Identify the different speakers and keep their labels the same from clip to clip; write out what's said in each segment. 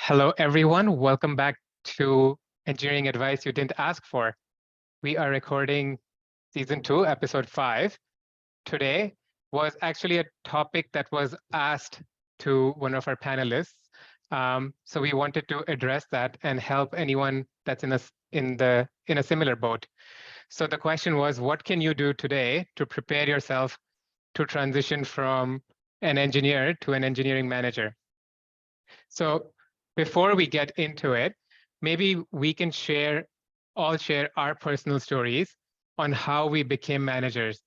Speaker 1: Hello, everyone. Welcome back to Engineering Advice You Didn't Ask For. We are recording Season 2, Episode 5. Today was actually a topic that was asked to one of our panelists. So we wanted to address that and help anyone that's in a similar boat. So the question was, what can you do today to prepare yourself to transition from an engineer to an engineering manager? So before we get into it, maybe we can all share our personal stories on how we became managers.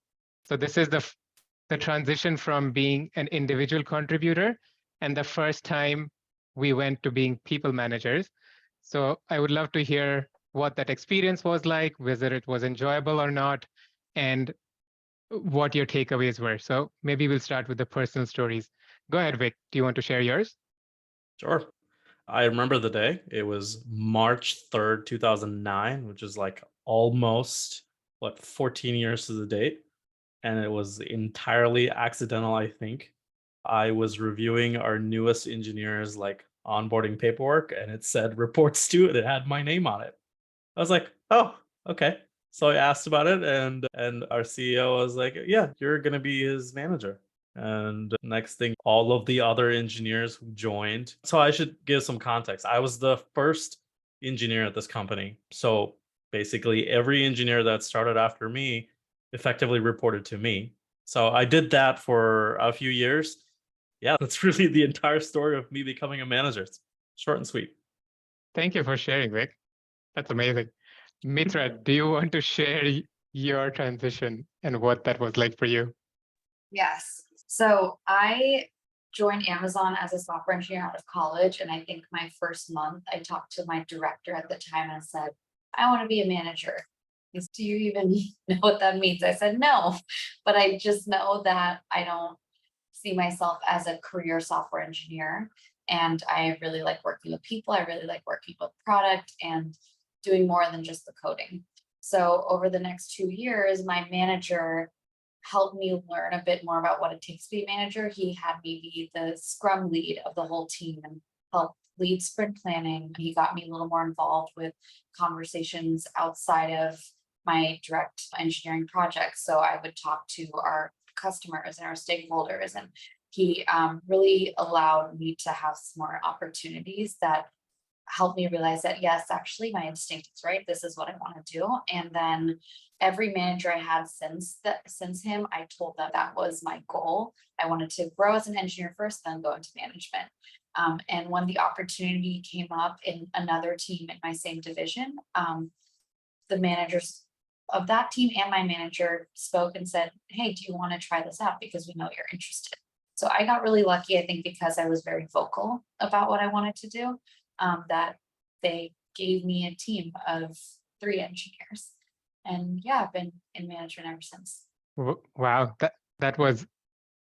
Speaker 1: So this is the transition from being an individual contributor and the first time we went to being people managers. So I would love to hear what that experience was like, whether it was enjoyable or not, and what your takeaways were. So maybe we'll start with the personal stories. Go ahead, Vic. Do you want to share yours?
Speaker 2: Sure. I remember the day. It was March 3rd, 2009, which is like almost 14 years to the date. And it was entirely accidental, I think. I was reviewing our newest engineers onboarding paperwork, and it said reports to it. It had my name on it. I was like, oh, okay. So I asked about it, and our CEO was like, yeah, you're gonna be his manager. And next thing, all of the other engineers who joined. So I should give some context. I was the first engineer at this company. So basically, every engineer that started after me effectively reported to me. So I did that for a few years. Yeah, that's really the entire story of me becoming a manager. It's short and sweet.
Speaker 1: Thank you for sharing, Vic. That's amazing. Mitra, do you want to share your transition and what that was like for you?
Speaker 3: Yes. So I joined Amazon as a software engineer out of college. And I think my first month, I talked to my director at the time and said, I want to be a manager. He said, do you even know what that means? I said, no, but I just know that I don't see myself as a career software engineer. And I really like working with people. I really like working with product and doing more than just the coding. So over the next 2 years, my manager helped me learn a bit more about what it takes to be a manager. He had me be the scrum lead of the whole team and help lead sprint planning. He got me a little more involved with conversations outside of my direct engineering projects. So I would talk to our customers and our stakeholders, and he really allowed me to have some more opportunities that helped me realize that, yes, actually my instinct is right. This is what I want to do. And then every manager I had since him, I told them that was my goal. I wanted to grow as an engineer first, then go into management. And when the opportunity came up in another team in my same division, the managers of that team and my manager spoke and said, hey, do you want to try this out? Because we know you're interested. So I got really lucky, I think, because I was very vocal about what I wanted to do. That they gave me a team of 3 engineers. And yeah, I've been in management ever since.
Speaker 1: Wow, that was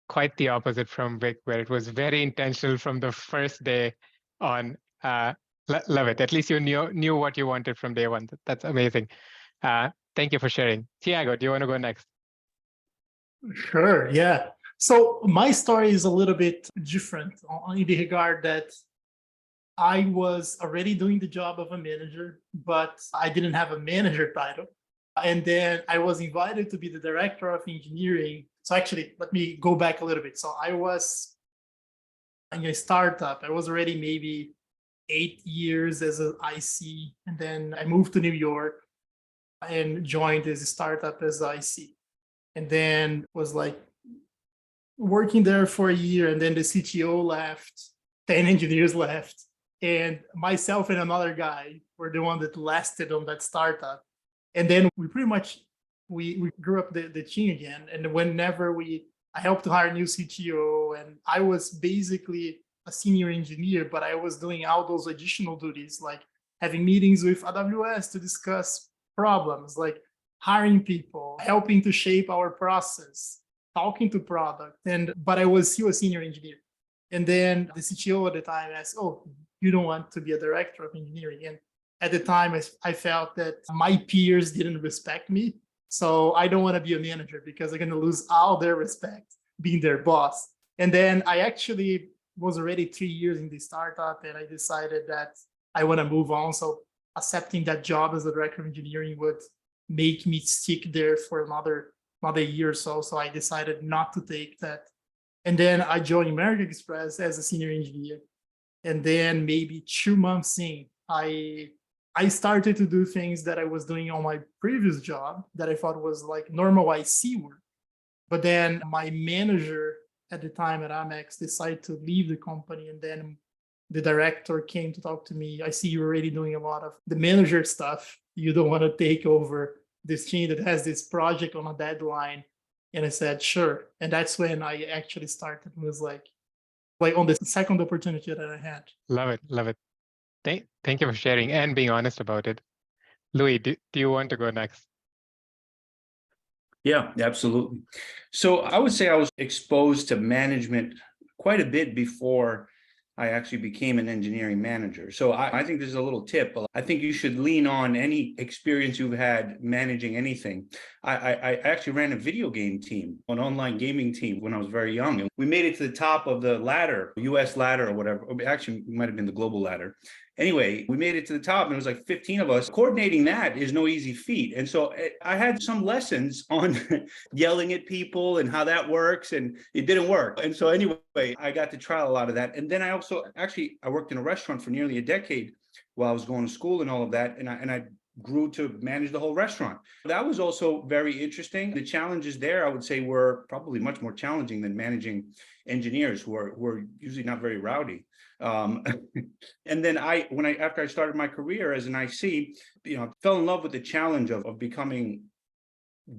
Speaker 1: quite the opposite from Vic, where it was very intentional from the first day on. Love it. At least you knew what you wanted from day one. That's amazing. Thank you for sharing. Tiago, do you want to go next?
Speaker 4: Sure, yeah. So my story is a little bit different in the regard that I was already doing the job of a manager, but I didn't have a manager title. And then I was invited to be the director of engineering. So actually, let me go back a little bit. So I was in a startup. I was already maybe 8 years as an IC. And then I moved to New York and joined this startup as IC. And then was like working there for a year. And then the CTO left, 10 engineers left. And myself and another guy were the one that lasted on that startup. And then we pretty much, we grew up the team again. And whenever I helped to hire a new CTO, and I was basically a senior engineer, but I was doing all those additional duties, like having meetings with AWS to discuss problems, like hiring people, helping to shape our process, talking to product. But I was still a senior engineer. And then the CTO at the time asked, oh, you don't want to be a director of engineering. And at the time, I felt that my peers didn't respect me. So I don't want to be a manager because I'm going to lose all their respect being their boss. And then I actually was already 3 years in the startup, and I decided that I want to move on. So accepting that job as the director of engineering would make me stick there for another year or so. So I decided not to take that. And then I joined American Express as a senior engineer. And then maybe 2 months in, I started to do things that I was doing on my previous job that I thought was like normal IC work. But then my manager at the time at Amex decided to leave the company, and then the director came to talk to me. I see you're already doing a lot of the manager stuff. You don't want to take over this team that has this project on a deadline. And I said, sure. And that's when I actually started. It was like on the second opportunity that I had.
Speaker 1: Love it. Love it. Thank you for sharing and being honest about it. Louis, do you want to go next?
Speaker 5: Yeah, absolutely. So I would say I was exposed to management quite a bit before I actually became an engineering manager. So I think this is a little tip. I think you should lean on any experience you've had managing anything. I actually ran a video game team, an online gaming team when I was very young. And we made it to the top of the ladder, US ladder or whatever. Actually, it might have been the global ladder. Anyway, we made it to the top and it was like 15 of us. Coordinating that is no easy feat. And so I had some lessons on yelling at people and how that works, and it didn't work. And so anyway, I got to try a lot of that. And then I also I worked in a restaurant for nearly a decade while I was going to school and all of that. And I grew to manage the whole restaurant. That was also very interesting. The challenges there, I would say, were probably much more challenging than managing engineers who are usually not very rowdy. And then after I started my career as an IC, fell in love with the challenge of becoming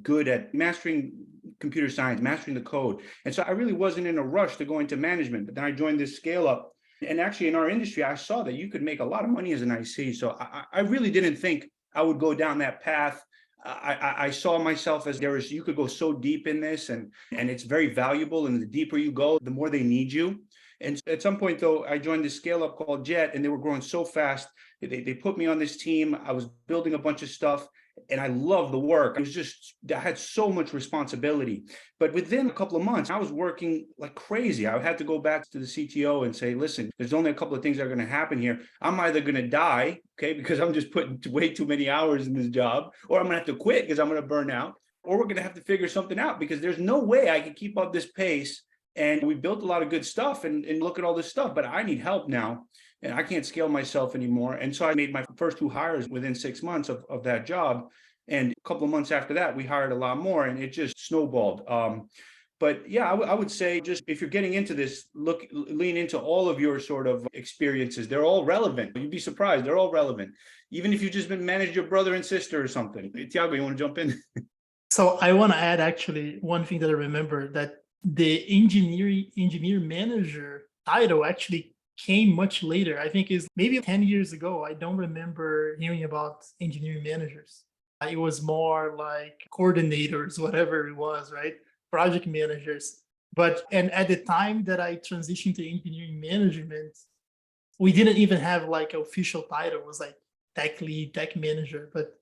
Speaker 5: good at mastering computer science, mastering the code. And so I really wasn't in a rush to go into management, but then I joined this scale up. And actually in our industry, I saw that you could make a lot of money as an IC. So I really didn't think I would go down that path. I saw myself as you could go so deep in this, and it's very valuable. And the deeper you go, the more they need you. And at some point, though, I joined this scale up called Jet, and they were growing so fast. They put me on this team. I was building a bunch of stuff, and I loved the work. I had so much responsibility. But within a couple of months, I was working like crazy. I had to go back to the CTO and say, listen, there's only a couple of things that are going to happen here. I'm either going to die, okay, because I'm just putting way too many hours in this job, or I'm going to have to quit because I'm going to burn out, or we're going to have to figure something out because there's no way I can keep up this pace. And we built a lot of good stuff and look at all this stuff, but I need help now and I can't scale myself anymore. And so I made my first 2 hires within 6 months of that job. And a couple of months after that, we hired a lot more and it just snowballed. But yeah, I would say just if you're getting into this, lean into all of your sort of experiences. They're all relevant. You'd be surprised. They're all relevant. Even if you've just been managed your brother and sister or something. Tiago, you want to jump in?
Speaker 4: So I want to add actually one thing that I remember, that the engineer manager title actually came much later. I think is maybe 10 years ago. I don't remember hearing about engineering managers. It was more like coordinators, whatever it was, right? Project managers. And at the time that I transitioned to engineering management, we didn't even have like an official title. It was like tech lead, tech manager. But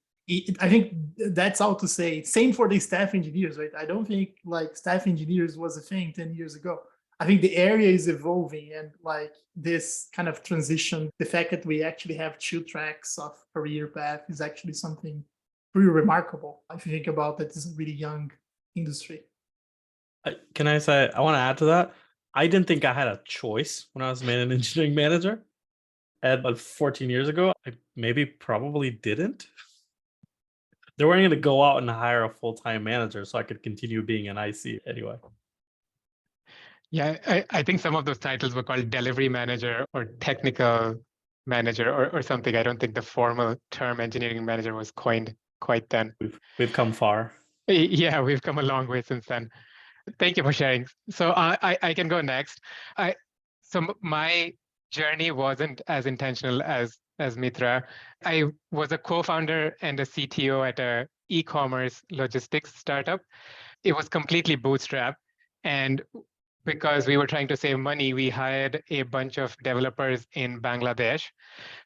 Speaker 4: I think that's all to say. Same for the staff engineers, right? I don't think like staff engineers was a thing 10 years ago. I think the area is evolving, and like this kind of transition, the fact that we actually have 2 tracks of career path is actually something pretty remarkable. If you think about that, it's a really young industry.
Speaker 2: Can I say, I want to add to that. I didn't think I had a choice when I was made an engineering manager. About 14 years ago, I probably didn't. They weren't going to go out and hire a full-time manager so I could continue being an IC anyway.
Speaker 1: Yeah, I think some of those titles were called delivery manager or technical manager or something. I don't think the formal term engineering manager was coined quite then.
Speaker 2: We've come far.
Speaker 1: Yeah, we've come a long way since then. Thank you for sharing. So I can go next. So my journey wasn't as intentional as Mitra. I was a co-founder and a CTO at a e-commerce logistics startup. It was completely bootstrapped. And because we were trying to save money, we hired a bunch of developers in Bangladesh.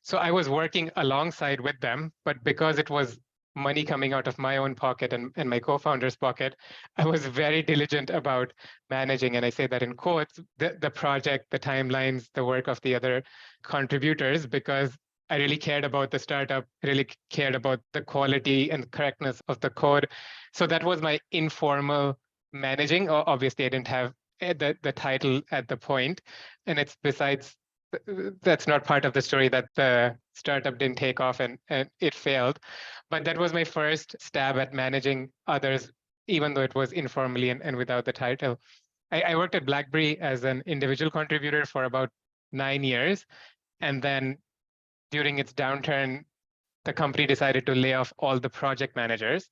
Speaker 1: So I was working alongside with them, but because it was money coming out of my own pocket and my co-founder's pocket, I was very diligent about managing, and I say that in quotes, the project, the timelines, the work of the other contributors, because I really cared about the startup, really cared about the quality and correctness of the code. So that was my informal managing. Obviously, I didn't have the title at the point, and it's besides, that's not part of the story that the startup didn't take off and it failed. But that was my first stab at managing others, even though it was informally and without the title. I worked at BlackBerry as an individual contributor for about 9 years. And then during its downturn, the company decided to lay off all the project managers.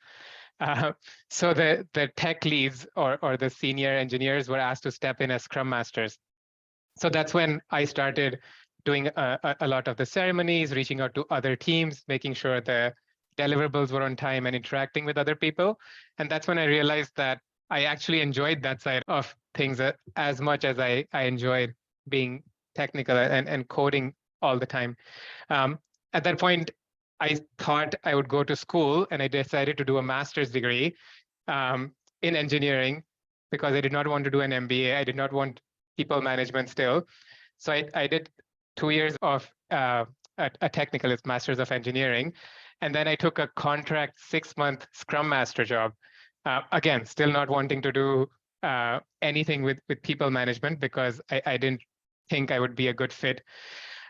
Speaker 1: So the tech leads or the senior engineers were asked to step in as scrum masters. So that's when I started doing a lot of the ceremonies, reaching out to other teams, making sure the deliverables were on time and interacting with other people. And that's when I realized that I actually enjoyed that side of things as much as I enjoyed being technical and coding all the time. At that point, I thought I would go to school, and I decided to do a master's degree in engineering because I did not want to do an MBA. I did not want people management still. So I did 2 years of a technical, it's Master's of Engineering. And then I took a contract 6-month Scrum Master job. Again, still not wanting to do anything with people management because I didn't think I would be a good fit.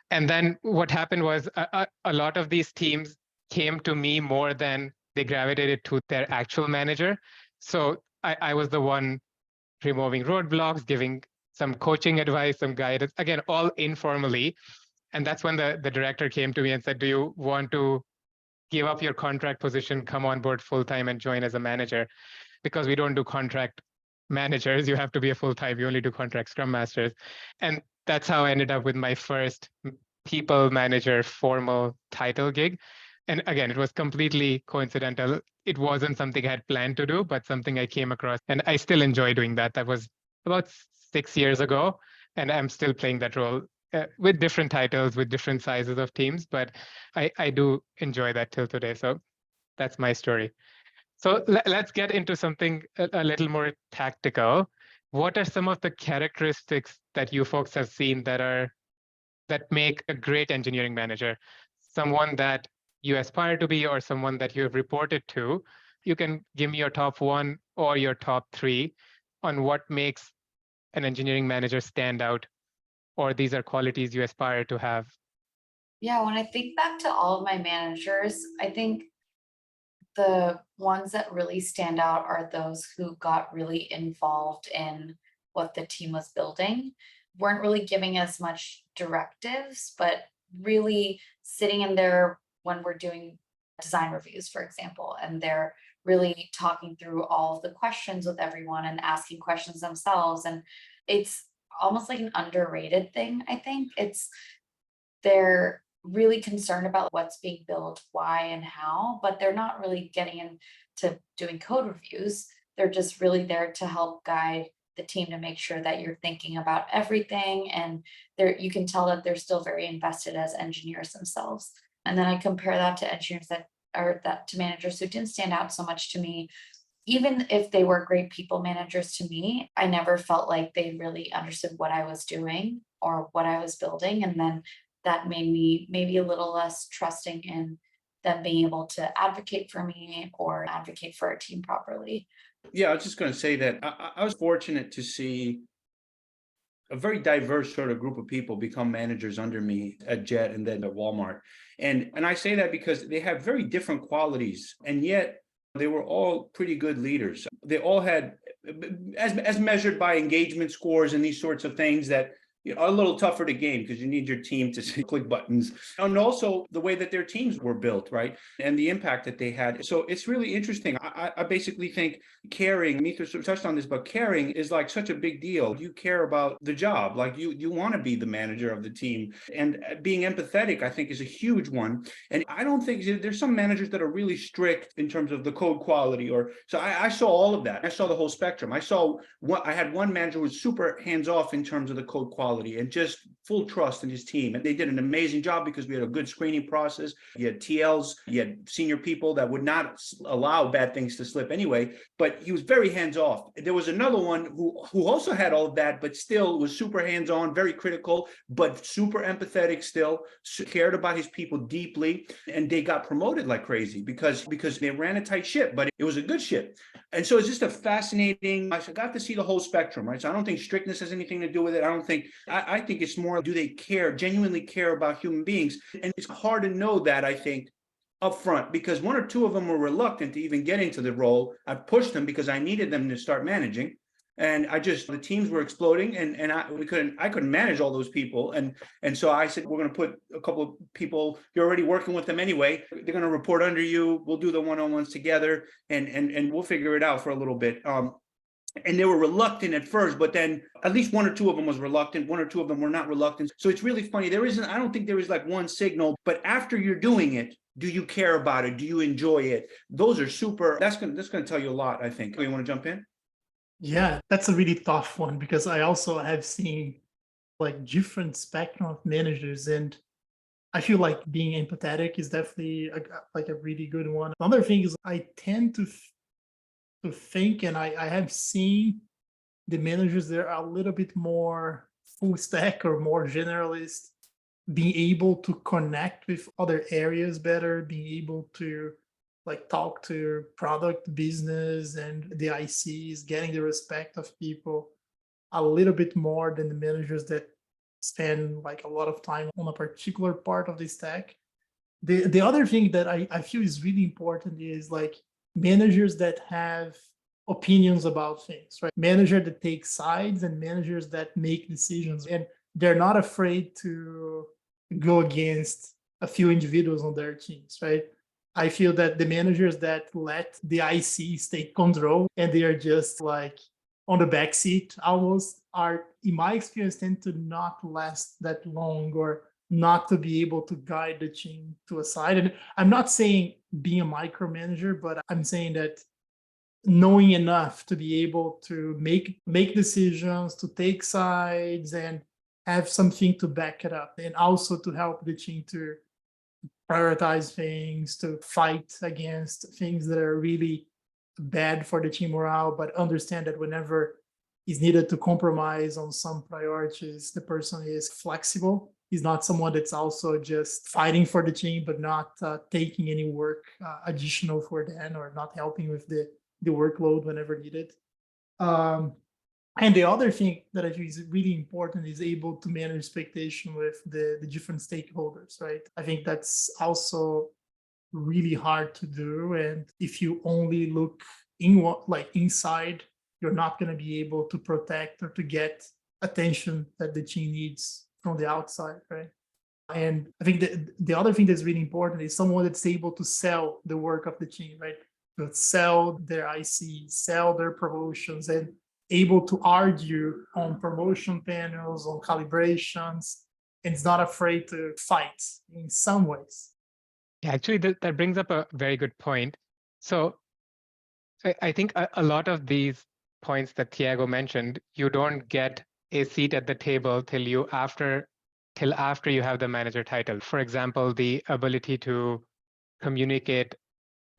Speaker 1: And then what happened was a lot of these teams came to me more than they gravitated to their actual manager. So I was the one removing roadblocks, giving some coaching advice, some guidance, again, all informally. And that's when the director came to me and said, do you want to give up your contract position, come on board full-time and join as a manager? Because we don't do contract managers. You have to be a full-time. You only do contract Scrum Masters. And that's how I ended up with my first people manager formal title gig. And again, it was completely coincidental. It wasn't something I had planned to do, but something I came across. And I still enjoy doing that. That was about 6 years ago. And I'm still playing that role with different titles, with different sizes of teams. But I do enjoy that till today. So that's my story. So let's get into something a little more tactical. What are some of the characteristics that you folks have seen that make a great engineering manager? Someone that you aspire to be or someone that you have reported to? You can give me your top 1 or your top 3 on what makes an engineering manager stand out, or these are qualities you aspire to have.
Speaker 3: Yeah, when I think back to all of my managers, I think the ones that really stand out are those who got really involved in what the team was building, weren't really giving as much directives, but really sitting in there when we're doing design reviews, for example, and they're really talking through all of the questions with everyone and asking questions themselves. And it's almost like an underrated thing, I think. They're really concerned about what's being built, why and how, but they're not really getting into doing code reviews. They're just really there to help guide the team to make sure that you're thinking about everything. And you can tell that they're still very invested as engineers themselves. And then I compare that to engineers to managers who didn't stand out so much to me. Even if they were great people managers to me, I never felt like they really understood what I was doing or what I was building. And then that made me maybe a little less trusting in them being able to advocate for me or advocate for our team properly.
Speaker 5: Yeah, I was just going to say that I was fortunate to see a very diverse sort of group of people become managers under me at Jet and then at Walmart. And I say that because they have very different qualities, and yet they were all pretty good leaders. They all had, as measured by engagement scores and these sorts of things that are a little tougher to gain because you need your team to click buttons, and also the way that their teams were built, right? And the impact that they had. So it's really interesting. I basically think caring, Mithra touched on this, but caring is like such a big deal. You care about the job, like you want to be the manager of the team. And being empathetic, I think, is a huge one. And I don't think there's some managers that are really strict in terms of the code quality, so I saw all of that. I saw the whole spectrum. I had one manager who was super hands-off in terms of the code quality and just full trust in his team. And they did an amazing job because we had a good screening process. You had TLs, you had senior people that would not allow bad things to slip anyway, but he was very hands-off. There was another one who also had all of that, but still was super hands-on, very critical, but super empathetic still, cared about his people deeply. And they got promoted like crazy because they ran a tight ship, but it was a good ship. And so it's just a fascinating, I got to see the whole spectrum, right? So I don't think strictness has anything to do with it. I think it's more, do they genuinely care about human beings? And it's hard to know that, I think, up front, because one or two of them were reluctant to even get into the role. I pushed them because I needed them to start managing. And the teams were exploding, and I couldn't manage all those people. And so I said, we're going to put a couple of people, you're already working with them anyway. They're going to report under you. We'll do the one-on-ones together, and we'll figure it out for a little bit. And they were reluctant at first, but then at least one or two of them was reluctant. One or two of them were not reluctant. So it's really funny. I don't think there is like one signal, but after you're doing it, do you care about it? Do you enjoy it? Those are super, that's going to tell you a lot, I think. You want to jump in?
Speaker 4: Yeah, that's a really tough one because I also have seen like different spectrum of managers, and I feel like being empathetic is definitely a really good one. Another thing is I tend to think, and I have seen the managers that are a little bit more full stack or more generalist, being able to connect with other areas better, being able to like talk to product business and the ICs, getting the respect of people a little bit more than the managers that spend like a lot of time on a particular part of the stack. The other thing that I feel is really important is like managers that have opinions about things, right? Manager that take sides and managers that make decisions, and they're not afraid to go against a few individuals on their teams, right? I feel that the managers that let the ICs take control and they are just like on the back seat almost are, in my experience, tend to not last that long or not to be able to guide the team to a side. And I'm not saying being a micromanager, but I'm saying that knowing enough to be able to make decisions, to take sides and have something to back it up, and also to help the team to prioritize things, to fight against things that are really bad for the team morale, but understand that whenever is needed to compromise on some priorities, the person is flexible. He's not someone that's also just fighting for the team, but not taking any work additional for them or not helping with the workload whenever needed. And the other thing that I think is really important is able to manage expectation with the different stakeholders, right? I think that's also really hard to do. And if you only look inside, you're not going to be able to protect or to get attention that the team needs from the outside, right? And I think the other thing that's really important is someone that's able to sell the work of the team, right? To sell their IC, sell their promotions, and able to argue on promotion panels, on calibrations, and is not afraid to fight in some ways.
Speaker 1: Yeah, actually, that brings up a very good point. So I think a lot of these points that Thiago mentioned, you don't get a seat at the table till after you have the manager title. For example, the ability to communicate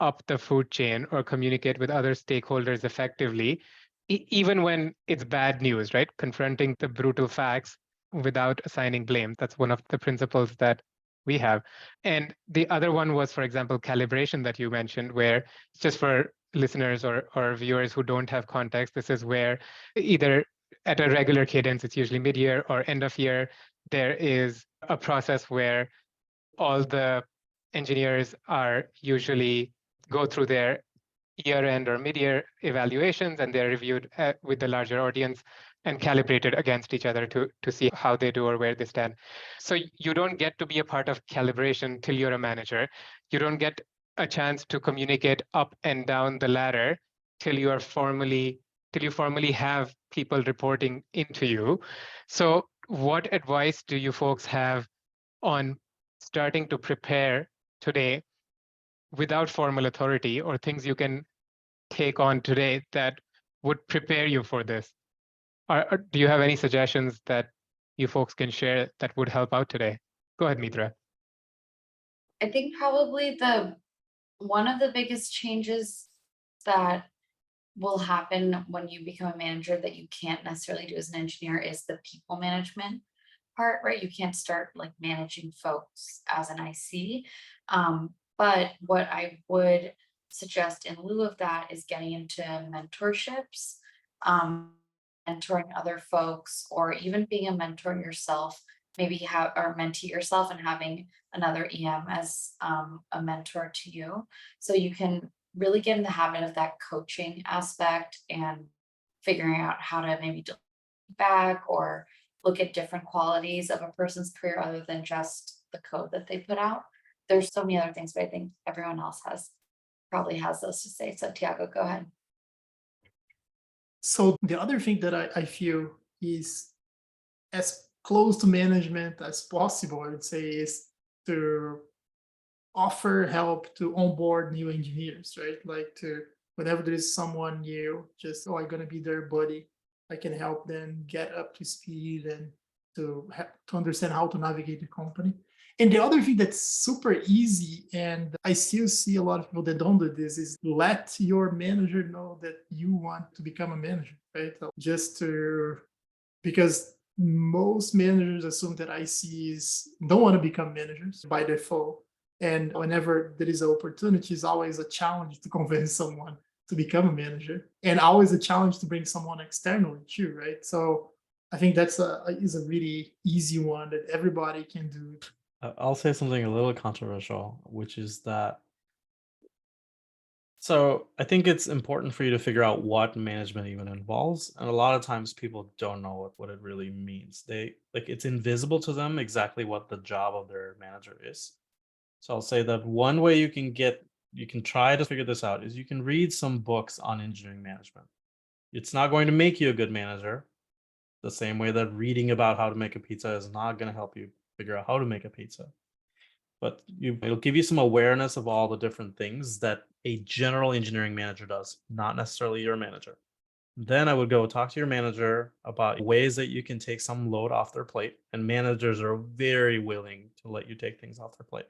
Speaker 1: up the food chain or communicate with other stakeholders effectively, even when it's bad news, right? Confronting the brutal facts without assigning blame. That's one of the principles that we have. And the other one was, for example, calibration that you mentioned, where just for listeners or viewers who don't have context, this is where either at a regular cadence, it's usually mid-year or end of year, there is a process where all the engineers are usually go through their year-end or mid-year evaluations, and they're reviewed with the larger audience and calibrated against each other to see how they do or where they stand. So you don't get to be a part of calibration till you're a manager. You don't get a chance to communicate up and down the ladder till you formally have people reporting into you. So what advice do you folks have on starting to prepare today without formal authority, or things you can take on today that would prepare you for this? Do you have any suggestions that you folks can share that would help out today? Go ahead, Mitra.
Speaker 3: I think probably one of the biggest changes that will happen when you become a manager that you can't necessarily do as an engineer is the people management part, right? You can't start like managing folks as an IC. But what I would suggest in lieu of that is getting into mentorships, mentoring other folks, or even being a mentor yourself, maybe have or mentee yourself and having another EM as a mentor to you. So you can really get in the habit of that coaching aspect and figuring out how to maybe do back or look at different qualities of a person's career other than just the code that they put out. There's so many other things, but I think everyone else probably has those to say. So Tiago, go ahead.
Speaker 4: So the other thing that I feel is as close to management as possible, I would say, is to offer help to onboard new engineers, right? Like whenever there is someone new, just, I'm going to be their buddy. I can help them get up to speed and to understand how to navigate the company. And the other thing that's super easy, and I still see a lot of people that don't do this, is let your manager know that you want to become a manager, right? Because most managers assume that ICs don't want to become managers by default. And whenever there is an opportunity, it's always a challenge to convince someone to become a manager, and always a challenge to bring someone externally too, right? So I think that's is a really easy one that everybody can do.
Speaker 2: I'll say something a little controversial, which is that. So I think it's important for you to figure out what management even involves. And a lot of times people don't know what it really means. It's invisible to them exactly what the job of their manager is. So I'll say that one way you can try to figure this out is you can read some books on engineering management. It's not going to make you a good manager, the same way that reading about how to make a pizza is not going to help you figure out how to make a pizza. But it'll give you some awareness of all the different things that a general engineering manager does, not necessarily your manager. Then I would go talk to your manager about ways that you can take some load off their plate. And managers are very willing to let you take things off their plate.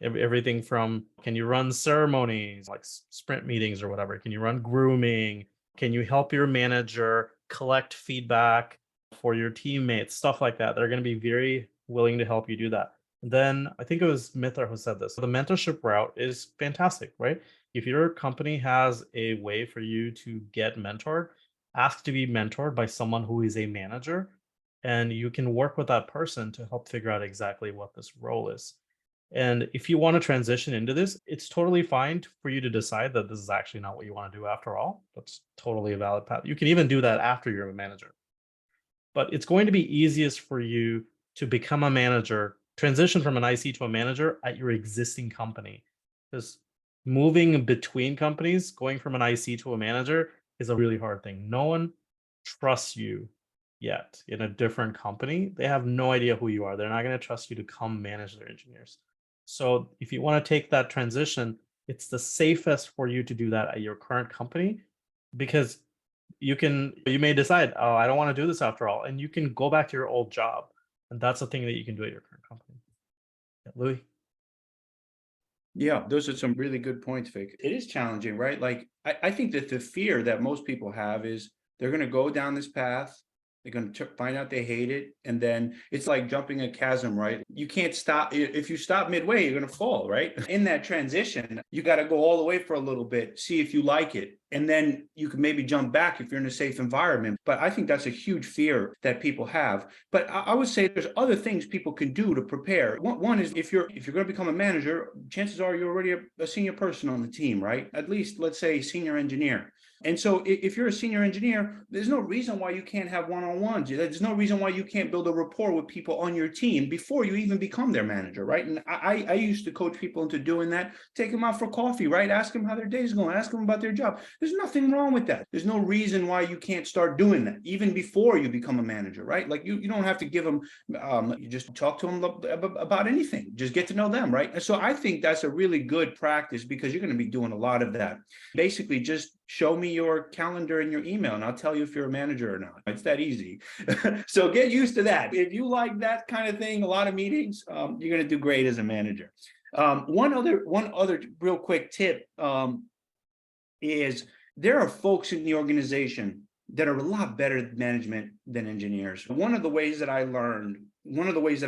Speaker 2: Everything from, can you run ceremonies like sprint meetings or whatever? Can you run grooming? Can you help your manager collect feedback for your teammates? Stuff like that. They're going to be very willing to help you do that. And then I think it was Mithra who said this. The mentorship route is fantastic, right? If your company has a way for you to get mentored, ask to be mentored by someone who is a manager, and you can work with that person to help figure out exactly what this role is. And if you want to transition into this, it's totally fine for you to decide that this is actually not what you want to do after all. That's totally a valid path. You can even do that after you're a manager. But it's going to be easiest for you to become a manager, transition from an IC to a manager at your existing company. Because moving between companies, going from an IC to a manager is a really hard thing. No one trusts you yet in a different company. They have no idea who you are. They're not going to trust you to come manage their engineers. So if you want to take that transition, it's the safest for you to do that at your current company, because you may decide, oh, I don't want to do this after all, and you can go back to your old job. And that's the thing that you can do at your current company. Yeah, Louis?
Speaker 5: Yeah, those are some really good points, Vic. It is challenging, right? Like, I think that the fear that most people have is they're going to go down this path. They're going to find out they hate it. And then it's like jumping a chasm, right? You can't stop. If you stop midway, you're going to fall, right? In that transition, you got to go all the way for a little bit, see if you like it. And then you can maybe jump back if you're in a safe environment. But I think that's a huge fear that people have. But I would say there's other things people can do to prepare. One is if you're going to become a manager, chances are you're already a senior person on the team, right? At least, let's say, senior engineer. And so if you're a senior engineer, there's no reason why you can't have one-on-ones. There's no reason why you can't build a rapport with people on your team before you even become their manager, right? And I used to coach people into doing that. Take them out for coffee, right? Ask them how their day's going. Ask them about their job. There's nothing wrong with that. There's no reason why you can't start doing that, even before you become a manager, right? Like you don't have to give them, you just talk to them about anything. Just get to know them, right? And so I think that's a really good practice, because you're going to be doing a lot of that. Basically, just show me your calendar and your email and I'll tell you if you're a manager or not. It's that easy. So get used to that. If you like that kind of thing, a lot of meetings, you're going to do great as a manager. One other real quick tip is there are folks in the organization that are a lot better at management than engineers. One of the ways that I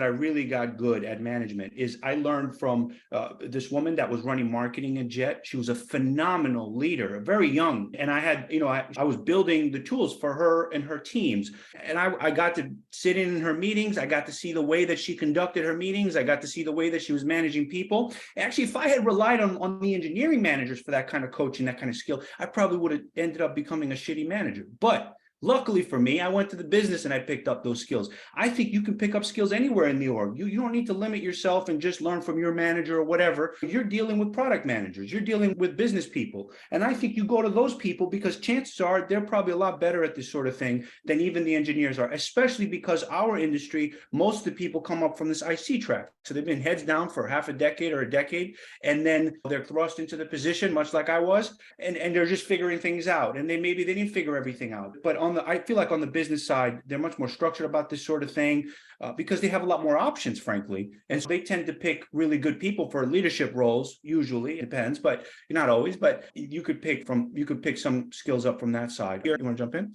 Speaker 5: really got good at management is I learned from this woman that was running marketing at Jet. She was a phenomenal leader, very young. And I had, I was building the tools for her and her teams. And I got to sit in her meetings. I got to see the way that she conducted her meetings. I got to see the way that she was managing people. Actually, if I had relied on the engineering managers for that kind of coaching, that kind of skill, I probably would have ended up becoming a shitty manager. But luckily for me, I went to the business and I picked up those skills. I think you can pick up skills anywhere in the org. You don't need to limit yourself and just learn from your manager or whatever. You're dealing with product managers. You're dealing with business people. And I think you go to those people because chances are they're probably a lot better at this sort of thing than even the engineers are, especially because our industry, most of the people come up from this IC track. So they've been heads down for half a decade or a decade, and then they're thrust into the position, much like I was, and they're just figuring things out. And maybe they didn't figure everything out. But I feel like on the business side, they're much more structured about this sort of thing because they have a lot more options, frankly. And so they tend to pick really good people for leadership roles. Usually, it depends, but not always. But you could pick some skills up from that side. You want to jump in?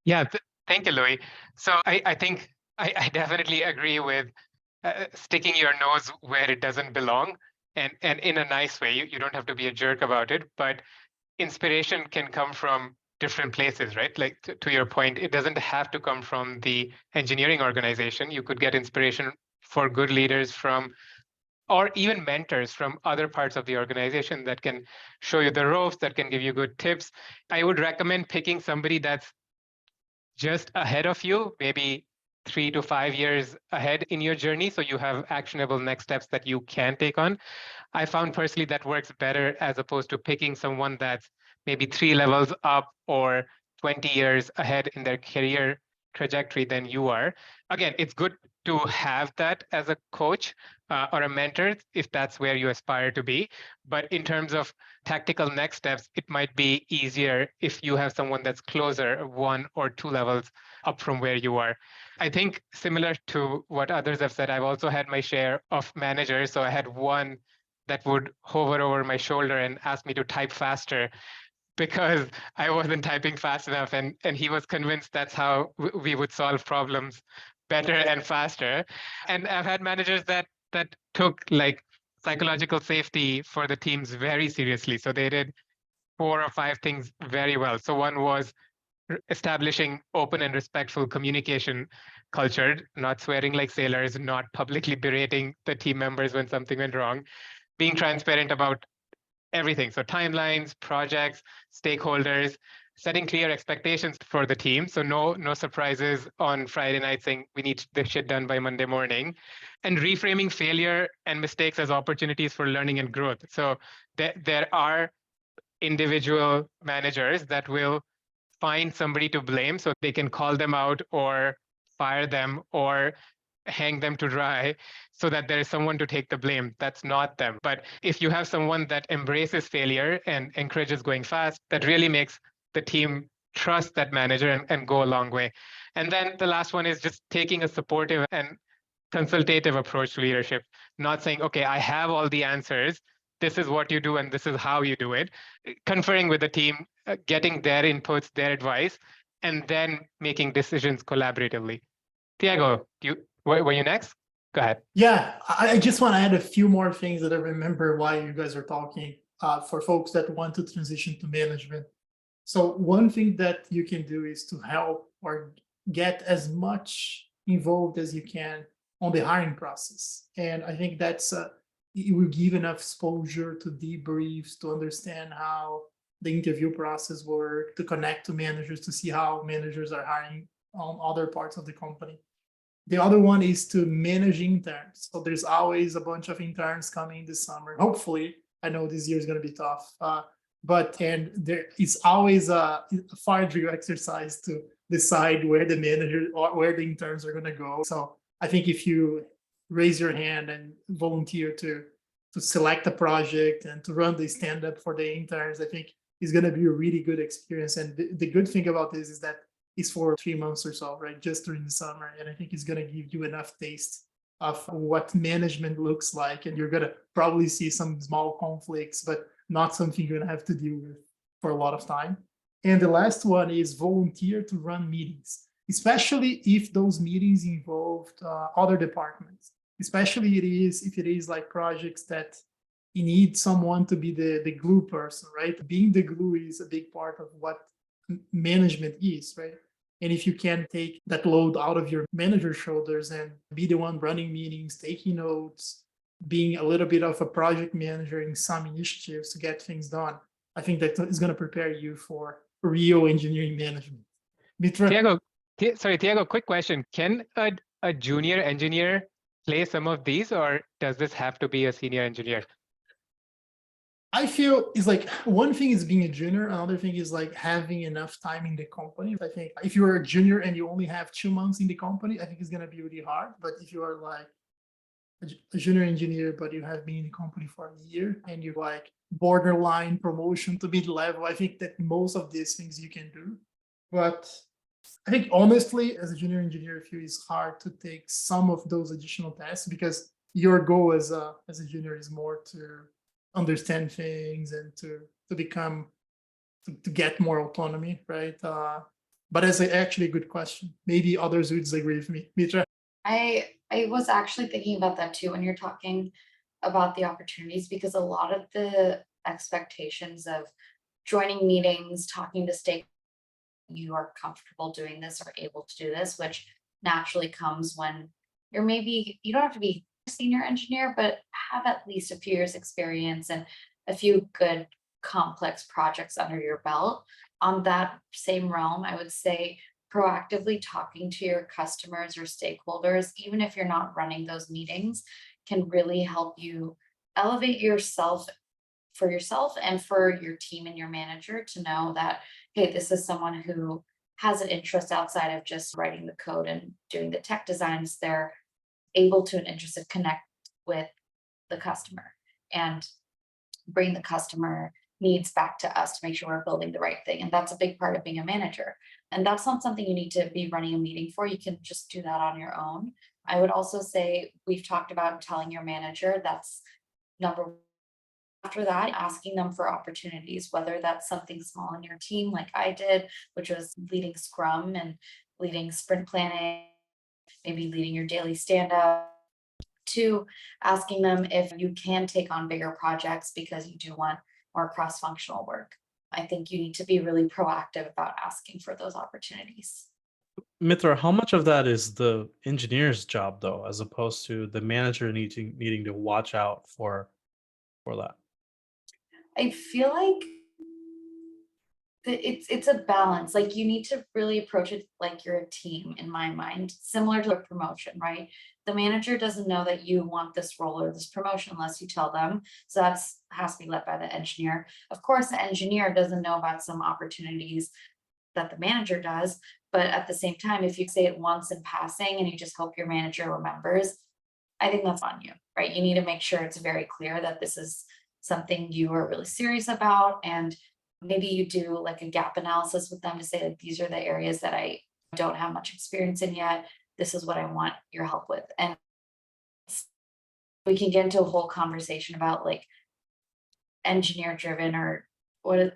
Speaker 1: Yeah, thank you, Louis. So I think I definitely agree with sticking your nose where it doesn't belong, and in a nice way. You don't have to be a jerk about it, but inspiration can come from different places, right? Like to your point, it doesn't have to come from the engineering organization. You could get inspiration for good leaders from, or even mentors from other parts of the organization that can show you the ropes, that can give you good tips. I would recommend picking somebody that's just ahead of you, maybe 3 to 5 years ahead in your journey, so you have actionable next steps that you can take on. I found personally that works better as opposed to picking someone that's maybe 3 levels up or 20 years ahead in their career trajectory than you are. Again, it's good to have that as a coach or a mentor if that's where you aspire to be. But in terms of tactical next steps, it might be easier if you have someone that's closer, 1 or 2 levels up from where you are. I think similar to what others have said, I've also had my share of managers. So I had one that would hover over my shoulder and ask me to type faster because I wasn't typing fast enough. And he was convinced that's how we would solve problems better and faster. And I've had managers that took like psychological safety for the teams very seriously. So they did 4 or 5 things very well. So one was establishing open and respectful communication culture, not swearing like sailors, not publicly berating the team members when something went wrong, being transparent about everything. So timelines, projects, stakeholders, setting clear expectations for the team. So no surprises on Friday night saying we need this shit done by Monday morning, and reframing failure and mistakes as opportunities for learning and growth. So there are individual managers that will find somebody to blame so they can call them out or fire them or hang them to dry so that there is someone to take the blame. That's not them. But if you have someone that embraces failure and encourages going fast, that really makes the team trust that manager and go a long way. And then the last one is just taking a supportive and consultative approach to leadership, not saying, okay, I have all the answers. This is what you do and this is how you do it. Conferring with the team, getting their inputs, their advice, and then making decisions collaboratively. Tiago, were you next? Go ahead.
Speaker 4: Yeah, I just want to add a few more things that I remember while you guys are talking for folks that want to transition to management. So one thing that you can do is to help or get as much involved as you can on the hiring process. And I think that's it will give enough exposure to debriefs, to understand how the interview process works, to connect to managers, to see how managers are hiring on other parts of the company. The other one is to manage interns. So there's always a bunch of interns coming this summer. Hopefully, I know this year is going to be tough, and there is always a far drill exercise to decide where the manager or where the interns are going to go. So I think if you raise your hand and volunteer to select a project and to run the stand-up for the interns, I think is going to be a really good experience. And the good thing about this is that it's for 3 months or so, right? Just during the summer. And I think it's going to give you enough taste of what management looks like. And you're going to probably see some small conflicts, but not something you're going to have to deal with for a lot of time. And the last one is volunteer to run meetings, especially if those meetings involved other departments, especially if it is like projects that you need someone to be the glue person, right? Being the glue is a big part of what management is, right? And if you can take that load out of your manager's shoulders and be the one running meetings, taking notes, being a little bit of a project manager in some initiatives to get things done, I think that is going to prepare you for real engineering management. Mitra?
Speaker 1: Tiago, quick question. Can a junior engineer play some of these, or does this have to be a senior engineer?
Speaker 4: I feel it's like one thing is being a junior, another thing is like having enough time in the company. I think if you're a junior and you only have 2 months in the company, I think it's going to be really hard. But if you are like a junior engineer, but you have been in the company for a year and you're like borderline promotion to mid-level, I think that most of these things you can do. But I think honestly, as a junior engineer, I feel it's hard to take some of those additional tests because your goal as a junior is more to understand things and to get more autonomy, right? But it's actually a good question. Maybe others would disagree with me. Mitra?
Speaker 3: I was actually thinking about that too when you're talking about the opportunities, because a lot of the expectations of joining meetings, talking to stakeholders, you are comfortable doing this or able to do this, which naturally comes when you don't have to be a senior engineer, but have at least a few years experience and a few good complex projects under your belt. On that same realm, I would say proactively talking to your customers or stakeholders, even if you're not running those meetings, can really help you elevate yourself for yourself and for your team and your manager to know that, hey, this is someone who has an interest outside of just writing the code and doing the tech designs. They're able to and interested connect with the customer and bring the customer needs back to us to make sure we're building the right thing. And that's a big part of being a manager. And that's not something you need to be running a meeting for. You can just do that on your own. I would also say we've talked about telling your manager, that's number one. After that, asking them for opportunities, whether that's something small in your team, like I did, which was leading Scrum and leading sprint planning, maybe leading your daily stand-up, to asking them if you can take on bigger projects because you do want more cross-functional work. I think you need to be really proactive about asking for those opportunities.
Speaker 2: Mitra, how much of that is the engineer's job, though, as opposed to the manager needing to watch out for that?
Speaker 3: I feel like it's a balance. Like you need to really approach it like you're a team, in my mind, similar to a promotion, right? The manager doesn't know that you want this role or this promotion unless you tell them. So that's has to be led by the engineer. Of course, the engineer doesn't know about some opportunities that the manager does. But at the same time, if you say it once in passing and you just hope your manager remembers, I think that's on you, right? You need to make sure it's very clear that this is something you are really serious about. And maybe you do like a gap analysis with them to say that these are the areas that I don't have much experience in yet. This is what I want your help with. And we can get into a whole conversation about like engineer driven, or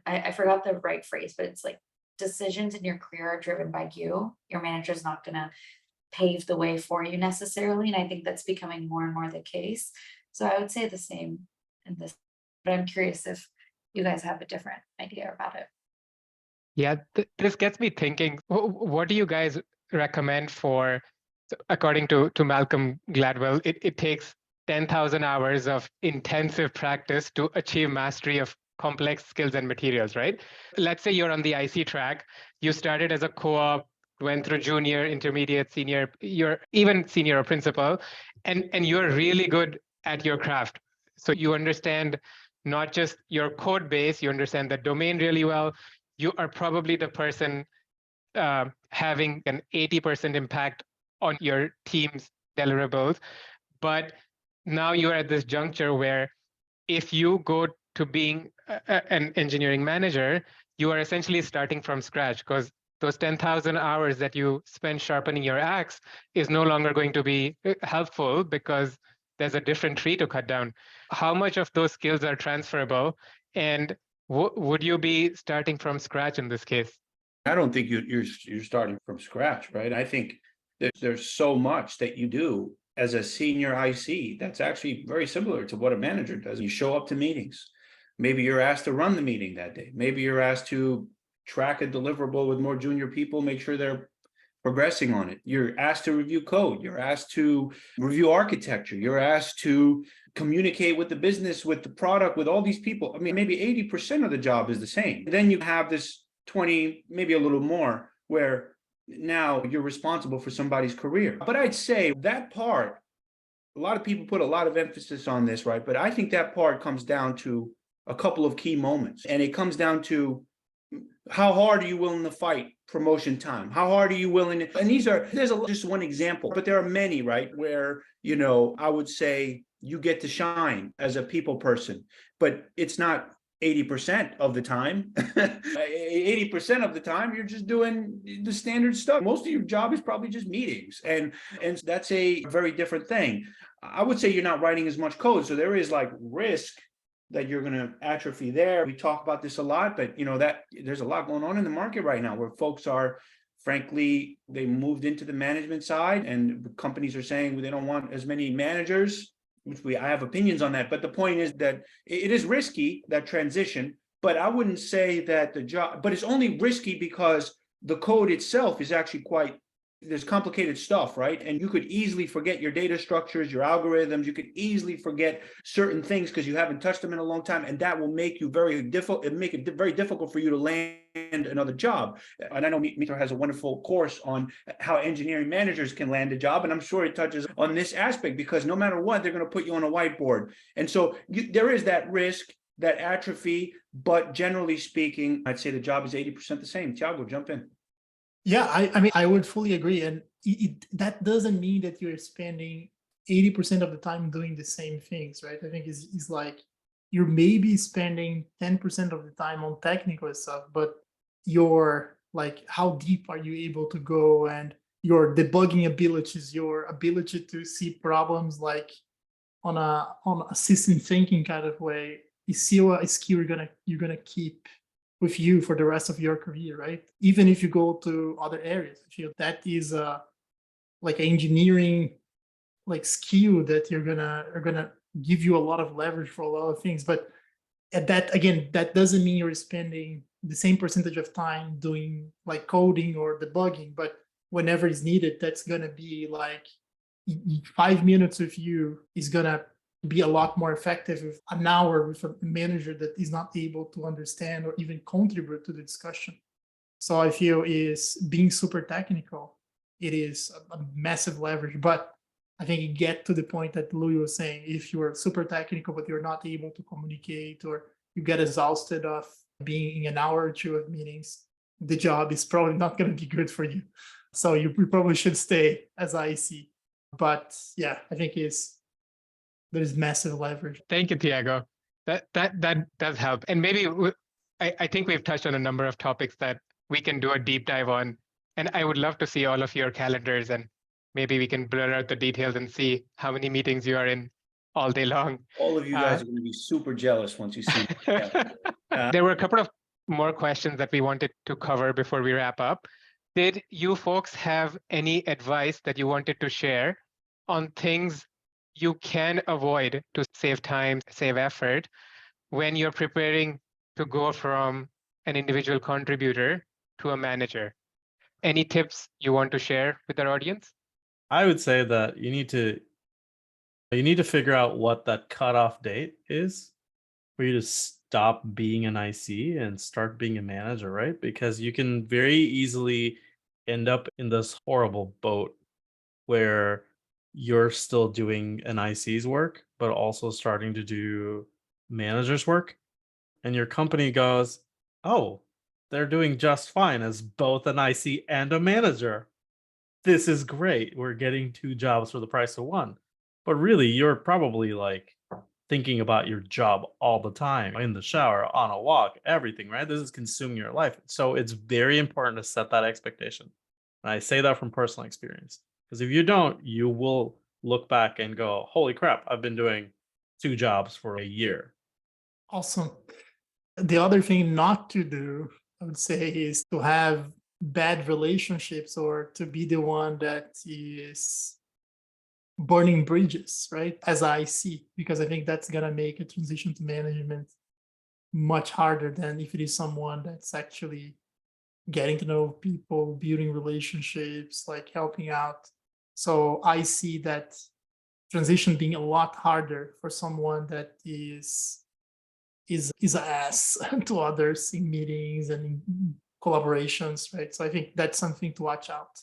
Speaker 3: I forgot the right phrase, but it's like decisions in your career are driven by you. Your manager's not going to pave the way for you necessarily. And I think that's becoming more and more the case. So I would say the same in this, but I'm curious if you guys have a different idea about it.
Speaker 1: Yeah, this gets me thinking, what do you guys recommend for, according to Malcolm Gladwell, it takes 10,000 hours of intensive practice to achieve mastery of complex skills and materials, right? Let's say you're on the IC track, you started as a co-op, went through junior, intermediate, senior, you're even senior or principal, and you're really good at your craft. So you understand not just your code base, you understand the domain really well. You are probably the person having an 80% impact on your team's deliverables. But now you're at this juncture where if you go to being an engineering manager, you are essentially starting from scratch, because those 10,000 hours that you spend sharpening your axe is no longer going to be helpful because there's a different tree to cut down. How much of those skills are transferable? And would you be starting from scratch in this case?
Speaker 5: I don't think you're starting from scratch, right? I think there's so much that you do as a senior IC that's actually very similar to what a manager does. You show up to meetings. Maybe you're asked to run the meeting that day. Maybe you're asked to track a deliverable with more junior people, make sure they're progressing on it. You're asked to review code. You're asked to review architecture. You're asked to communicate with the business, with the product, with all these people. I mean, maybe 80% of the job is the same. Then you have this 20, maybe a little more, where now you're responsible for somebody's career. But I'd say that part, a lot of people put a lot of emphasis on this, right? But I think that part comes down to a couple of key moments. And it comes down to, how hard are you willing to fight promotion time? How hard are you willing to, and there's just one example, but there are many, right? Where, I would say you get to shine as a people person, but it's not 80% of the time. 80% of the time, you're just doing the standard stuff. Most of your job is probably just meetings. And that's a very different thing. I would say you're not writing as much code. So there is like risk that you're going to atrophy there. We talk about this a lot, but that there's a lot going on in the market right now where folks are, frankly, they moved into the management side, and companies are saying they don't want as many managers, which I have opinions on that. But the point is that it is risky, that transition, but I wouldn't say that but it's only risky because the code itself is actually there's complicated stuff, right? And you could easily forget your data structures, your algorithms. You could easily forget certain things because you haven't touched them in a long time. And that will make you make it very difficult for you to land another job. And I know Mitra has a wonderful course on how engineering managers can land a job. And I'm sure it touches on this aspect, because no matter what, they're going to put you on a whiteboard. And so there is that risk, that atrophy, but generally speaking, I'd say the job is 80% the same. Thiago, jump in.
Speaker 4: Yeah, I mean, I would fully agree. And that doesn't mean that you're spending 80% of the time doing the same things, right? I think it's like you're maybe spending 10% of the time on technical stuff, but your, like, how deep are you able to go, and your debugging abilities, your ability to see problems like on a system thinking kind of way is still a skill you're gonna keep with you for the rest of your career, right? Even if you go to other areas, I feel that is like an engineering like skill that are gonna give you a lot of leverage for a lot of things. But at that, again, that doesn't mean you're spending the same percentage of time doing like coding or debugging, but whenever it's needed, that's gonna be like 5 minutes with you is gonna be a lot more effective with an hour with a manager that is not able to understand or even contribute to the discussion. So I feel is being super technical, it is a massive leverage. But I think you get to the point that Louis was saying, if you're super technical, but you're not able to communicate, or you get exhausted of being in an hour or two of meetings, the job is probably not going to be good for you. So you probably should stay as IC. But yeah, I think there's massive leverage.
Speaker 1: Thank you, Thiago. That does help. And maybe I think we've touched on a number of topics that we can do a deep dive on. And I would love to see all of your calendars, and maybe we can blur out the details and see how many meetings you are in all day long.
Speaker 5: All of you guys are going to be super jealous once you see
Speaker 1: There were a couple of more questions that we wanted to cover before we wrap up. Did you folks have any advice that you wanted to share on things you can avoid to save time, save effort when you're preparing to go from an individual contributor to a manager? Any tips you want to share with our audience?
Speaker 2: I would say that you need to figure out what that cutoff date is for you to stop being an IC and start being a manager, right? Because you can very easily end up in this horrible boat where you're still doing an IC's work, but also starting to do manager's work. And your company goes, oh, they're doing just fine as both an IC and a manager. This is great. We're getting 2 jobs for the price of 1. But really, you're probably like thinking about your job all the time, in the shower, on a walk, everything, right? This is consuming your life. So it's very important to set that expectation. And I say that from personal experience, because if you don't, you will look back and go, holy crap, I've been doing 2 jobs for a year.
Speaker 4: Awesome. The other thing not to do, I would say, is to have bad relationships or to be the one that is burning bridges, right? As I see, because I think that's going to make a transition to management much harder than if it is someone that's actually getting to know people, building relationships, like helping out. So I see that transition being a lot harder for someone that is an ass to others in meetings and in collaborations, right? So I think that's something to watch out.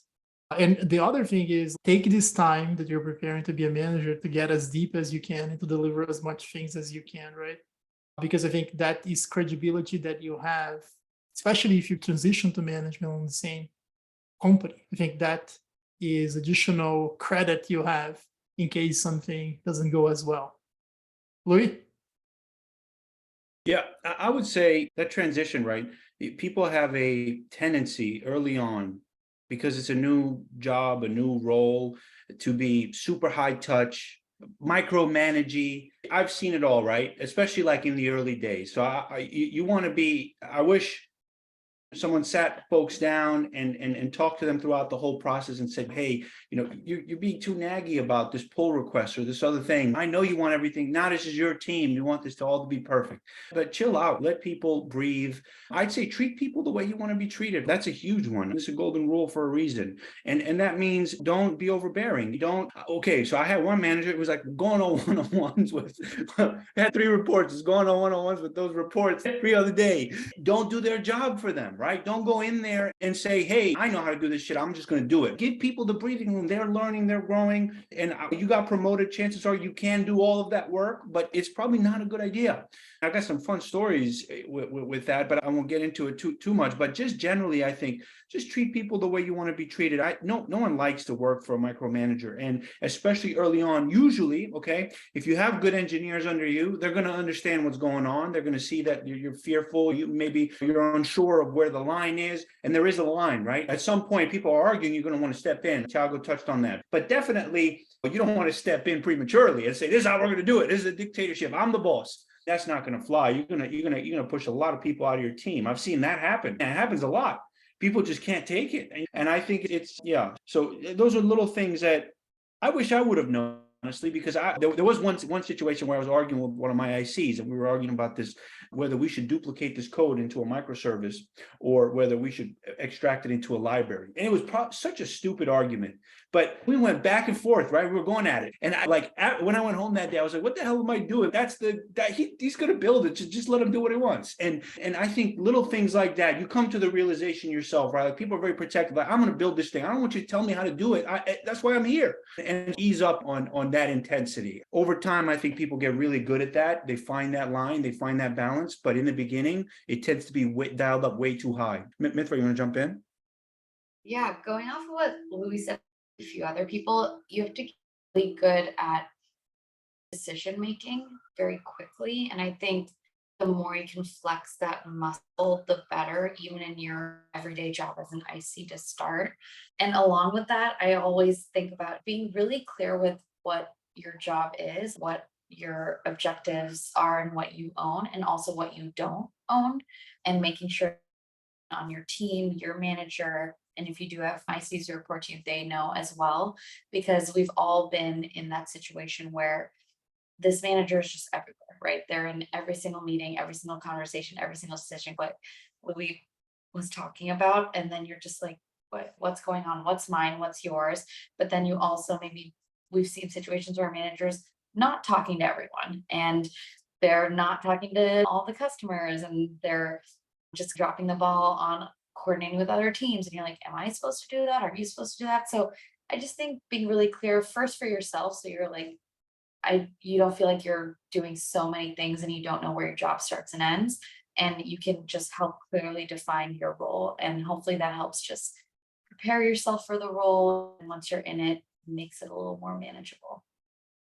Speaker 4: And the other thing is take this time that you're preparing to be a manager to get as deep as you can and to deliver as much things as you can, right? Because I think that is credibility that you have, especially if you transition to management on the same company. I think that is additional credit you have in case something doesn't go as well. Louis?
Speaker 5: Yeah, I would say that transition, right? People have a tendency early on, because it's a new job, a new role, to be super high touch, micromanagey. I've seen it all, right? Especially like in the early days. So you want to be, I wish someone sat folks down and talked to them throughout the whole process and said, hey, you're being too naggy about this pull request or this other thing. I know you want everything. Now this is your team. You want this to all to be perfect, but chill out, let people breathe. I'd say treat people the way you want to be treated. That's a huge one. It's a golden rule for a reason. And that means don't be overbearing. Okay, so I had one manager, it was like going on one-on-ones with, I had 3 reports, it's going on one-on-ones with those reports every other day. Don't do their job for them, right? Don't go in there and say, hey, I know how to do this shit, I'm just going to do it. Give people the breathing room. They're learning, they're growing, and you got promoted, chances are you can do all of that work, but it's probably not a good idea. I got some fun stories with that, but I won't get into it too much. But just generally, I think just treat people the way you want to be treated. No one likes to work for a micromanager, and especially early on. Usually, okay, if you have good engineers under you, they're going to understand what's going on. They're going to see that you're fearful. Maybe you're unsure of where the line is, and there is a line, right? At some point, people are arguing. You're going to want to step in. Thiago touched on that, but definitely, you don't want to step in prematurely and say, "This is how we're going to do it. This is a dictatorship. I'm the boss." That's not going to fly. You're gonna push a lot of people out of your team. I've seen that happen. And it happens a lot. People just can't take it. And I think yeah. So those are little things that I wish I would have known, honestly, because there was one situation where I was arguing with one of my ICs, and we were arguing about this, whether we should duplicate this code into a microservice or whether we should extract it into a library. And it was such a stupid argument, but we went back and forth, right? We were going at it. And when I went home that day, I was like, what the hell am I doing? He's going to build it. Just let him do what he wants. And I think little things like that, you come to the realization yourself, right? Like, people are very protective. Like, I'm going to build this thing. I don't want you to tell me how to do it. That's why I'm here. And ease up on that intensity. Over time, I think people get really good at that. They find that line, they find that balance. But in the beginning, it tends to be dialed up way too high. Mithra, you want to jump in?
Speaker 3: Yeah, going off of what Louis said, a few other people, you have to get really good at decision making very quickly. And I think the more you can flex that muscle, the better, even in your everyday job as an IC to start. And along with that, I always think about being really clear with what your job is, what your objectives are, and what you own, and also what you don't own, and making sure on your team, your manager, and if you do have ICs who report to you, they know as well, because we've all been in that situation where this manager is just everywhere, right? They're in every single meeting, every single conversation, every single decision, what Louis was talking about. And then you're just like, what's going on? What's mine? What's yours? But then you also, maybe we've seen situations where managers not talking to everyone, and they're not talking to all the customers, and they're just dropping the ball on coordinating with other teams. And you're like, am I supposed to do that? Are you supposed to do that? So I just think being really clear first for yourself, so you're like, you don't feel like you're doing so many things and you don't know where your job starts and ends, and you can just help clearly define your role. And hopefully that helps just prepare yourself for the role. And once you're in it, makes it a little more manageable.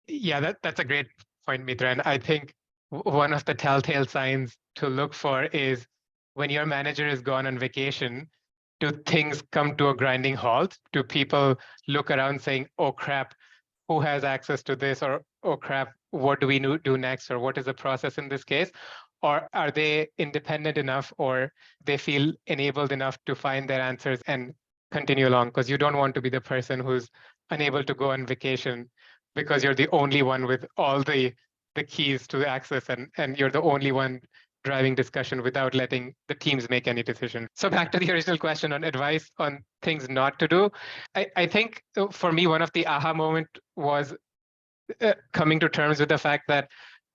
Speaker 1: Yeah, that's a great point, Mitra. And I think one of the telltale signs to look for is when your manager is gone on vacation, do things come to a grinding halt? Do people look around saying, oh crap, who has access to this? Or, oh crap, what do we do next? Or what is the process in this case? Or are they independent enough or they feel enabled enough to find their answers and continue along? Because you don't want to be the person who's unable to go on vacation because you're the only one with all the keys to access and you're the only one driving discussion without letting the teams make any decision. So back to the original question on advice on things not to do. I think for me, one of the aha moment was coming to terms with the fact that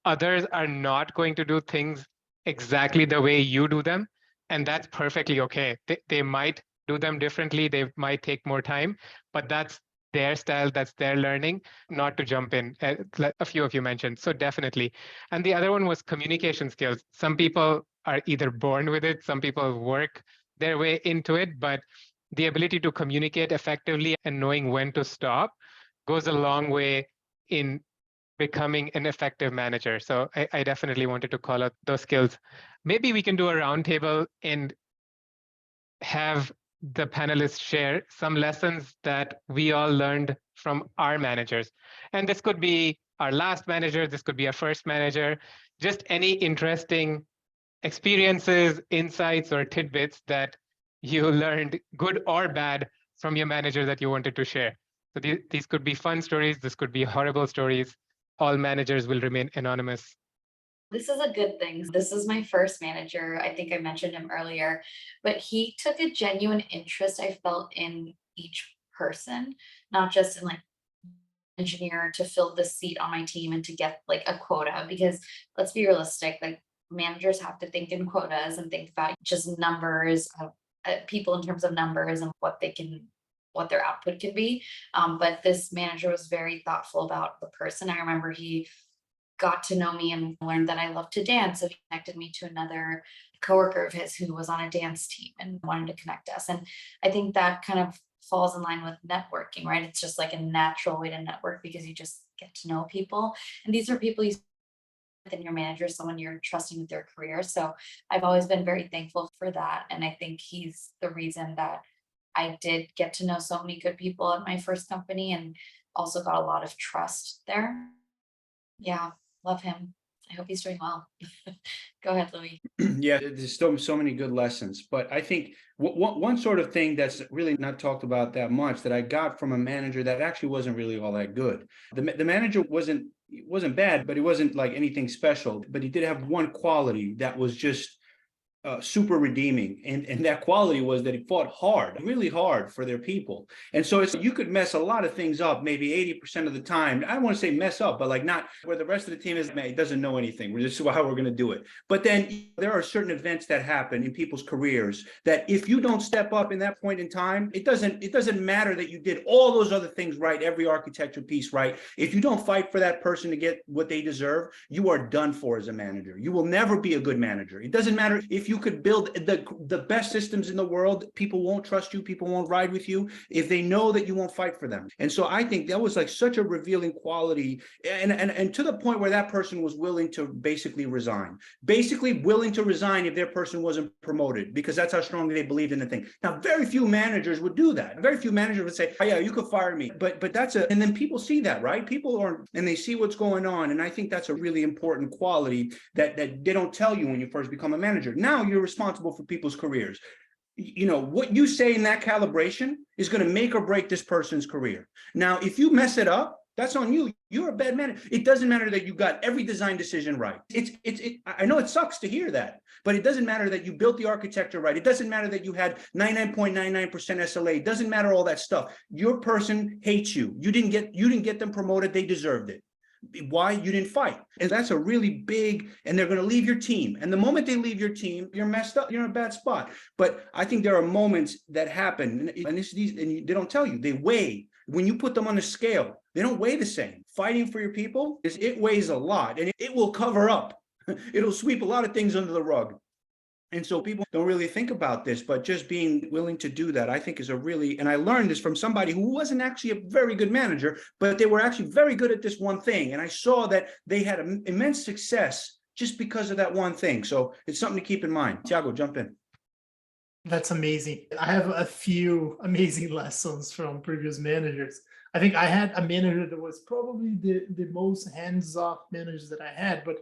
Speaker 1: others are not going to do things exactly the way you do them. And that's perfectly okay. They might do them differently. They might take more time, but that's their style, that's their learning, not to jump in. A few of you mentioned, so definitely. And the other one was communication skills. Some people are either born with it, some people work their way into it, but the ability to communicate effectively and knowing when to stop goes a long way in becoming an effective manager. So I definitely wanted to call out those skills. Maybe we can do a roundtable and have the panelists share some lessons that we all learned from our managers. And this could be our last manager, this could be our first manager, just any interesting experiences, insights, or tidbits that you learned, good or bad, from your manager that you wanted to share. So these could be fun stories, this could be horrible stories. All managers will remain anonymous.
Speaker 3: This is a good thing. This is my first manager. I think I mentioned him earlier, but he took a genuine interest, I felt, in each person, not just in like engineer to fill the seat on my team and to get like a quota, because let's be realistic, like managers have to think in quotas and think about just numbers of people in terms of numbers and what their output can be. But this manager was very thoughtful about the person. I remember he got to know me and learned that I love to dance. So he connected me to another coworker of his who was on a dance team and wanted to connect us. And I think that kind of falls in line with networking, right? It's just like a natural way to network because you just get to know people. And these are people you within your manager, someone you're trusting with their career. So I've always been very thankful for that. And I think he's the reason that I did get to know so many good people at my first company and also got a lot of trust there. Yeah, love him. I hope he's doing well. Go ahead, Louis.
Speaker 5: Yeah, there's still so many good lessons, but I think one sort of thing that's really not talked about that much that I got from a manager that actually wasn't really all that good. The manager wasn't bad, but he wasn't like anything special, but he did have one quality that was just super redeeming. And that quality was that he fought hard, really hard for their people. And so you could mess a lot of things up, maybe 80% of the time. I don't want to say mess up, but like not where the rest of the team doesn't know anything. We're just how we're going to do it. But then there are certain events that happen in people's careers that if you don't step up in that point in time, it doesn't matter that you did all those other things right, every architecture piece right. If you don't fight for that person to get what they deserve, you are done for as a manager. You will never be a good manager. It doesn't matter if you could build the best systems in the world, people won't trust you, people won't ride with you if they know that you won't fight for them. And so I think that was like such a revealing quality, and to the point where that person was willing to basically resign if their person wasn't promoted, because that's how strongly they believed in the thing. Now, very few managers would do that. Very few managers would say, oh, yeah, you could fire me. But and then people see that, right? People are, and they see what's going on. And I think that's a really important quality that they don't tell you when you first become a manager. Now you're responsible for people's careers. You know, what you say in that calibration is going to make or break this person's career. Now, if you mess it up, that's on you. You're a bad manager. It doesn't matter that you got every design decision right. I know it sucks to hear that, but it doesn't matter that you built the architecture right. It doesn't matter that you had 99.99% SLA. It doesn't matter all that stuff. Your person hates you. You didn't get them promoted. They deserved it. Why? You didn't fight. And that's a really big, and they're going to leave your team. And the moment they leave your team, you're messed up. You're in a bad spot. But I think there are moments that happen, and they don't tell you. They weigh. When you put them on a scale, they don't weigh the same. Fighting for your people, it weighs a lot, and it will cover up. It'll sweep a lot of things under the rug. And so people don't really think about this, but just being willing to do that, I think is a really, and I learned this from somebody who wasn't actually a very good manager, but they were actually very good at this one thing. And I saw that they had immense success just because of that one thing. So it's something to keep in mind. Tiago, jump in.
Speaker 4: That's amazing. I have a few amazing lessons from previous managers. I think I had a manager that was probably the most hands-off manager that I had, but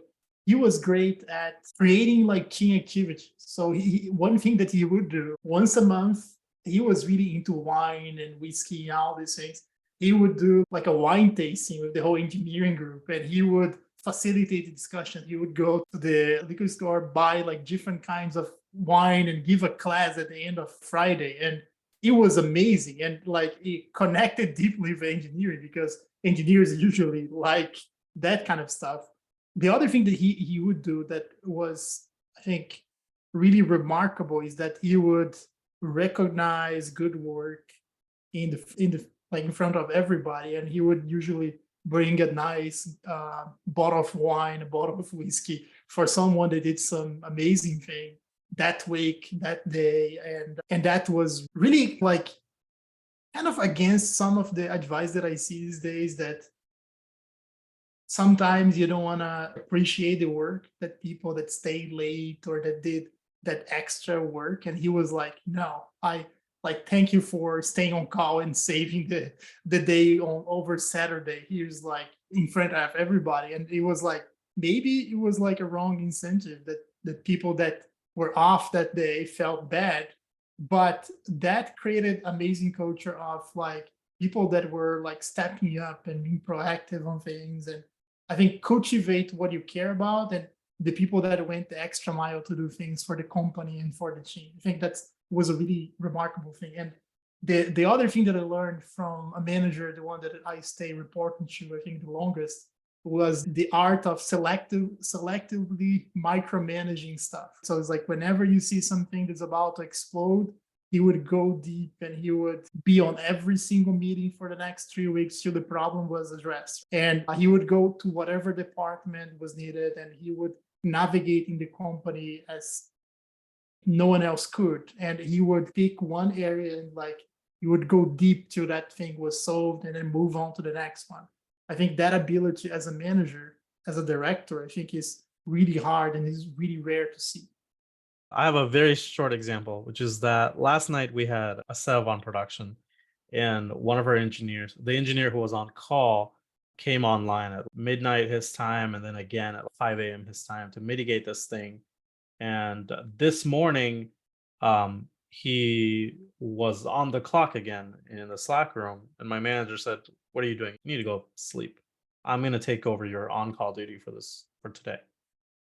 Speaker 4: he was great at creating like team activities. So one thing that he would do once a month, he was really into wine and whiskey and all these things. He would do like a wine tasting with the whole engineering group, and he would facilitate the discussion. He would go to the liquor store, buy like different kinds of wine and give a class at the end of Friday. And it was amazing. And like it connected deeply with engineering because engineers usually like that kind of stuff. The other thing that he would do that was, I think, really remarkable is that he would recognize good work in the like in front of everybody, and he would usually bring a nice bottle of wine, a bottle of whiskey for someone that did some amazing thing that week, that day, and that was really like kind of against some of the advice that I see these days, that sometimes you don't want to appreciate the work that people that stayed late or that did that extra work. And he was like, no, I like, thank you for staying on call and saving the day on over Saturday. He was like in front of everybody. And it was like, maybe it was like a wrong incentive that the people that were off that day felt bad, but that created amazing culture of like people that were like stepping up and being proactive on things. And I think cultivate what you care about and the people that went the extra mile to do things for the company and for the team. I think that was a really remarkable thing. And the other thing that I learned from a manager, the one that I stay reporting to, I think the longest, was the art of selectively micromanaging stuff. So it's like whenever you see something that's about to explode, he would go deep and he would be on every single meeting for the next 3 weeks till the problem was addressed. And he would go to whatever department was needed and he would navigate in the company as no one else could. And he would pick one area and like he would go deep till that thing was solved and then move on to the next one. I think that ability as a manager, as a director, I think is really hard and is really rare to see.
Speaker 2: I have a very short example, which is that last night we had a sev on production, and one of our engineers, the engineer who was on call, came online at midnight his time and then again at 5 a.m. his time to mitigate this thing. And this morning, he was on the clock again in the Slack room, and my manager said, "What are you doing? You need to go sleep. I'm going to take over your on-call duty for today,"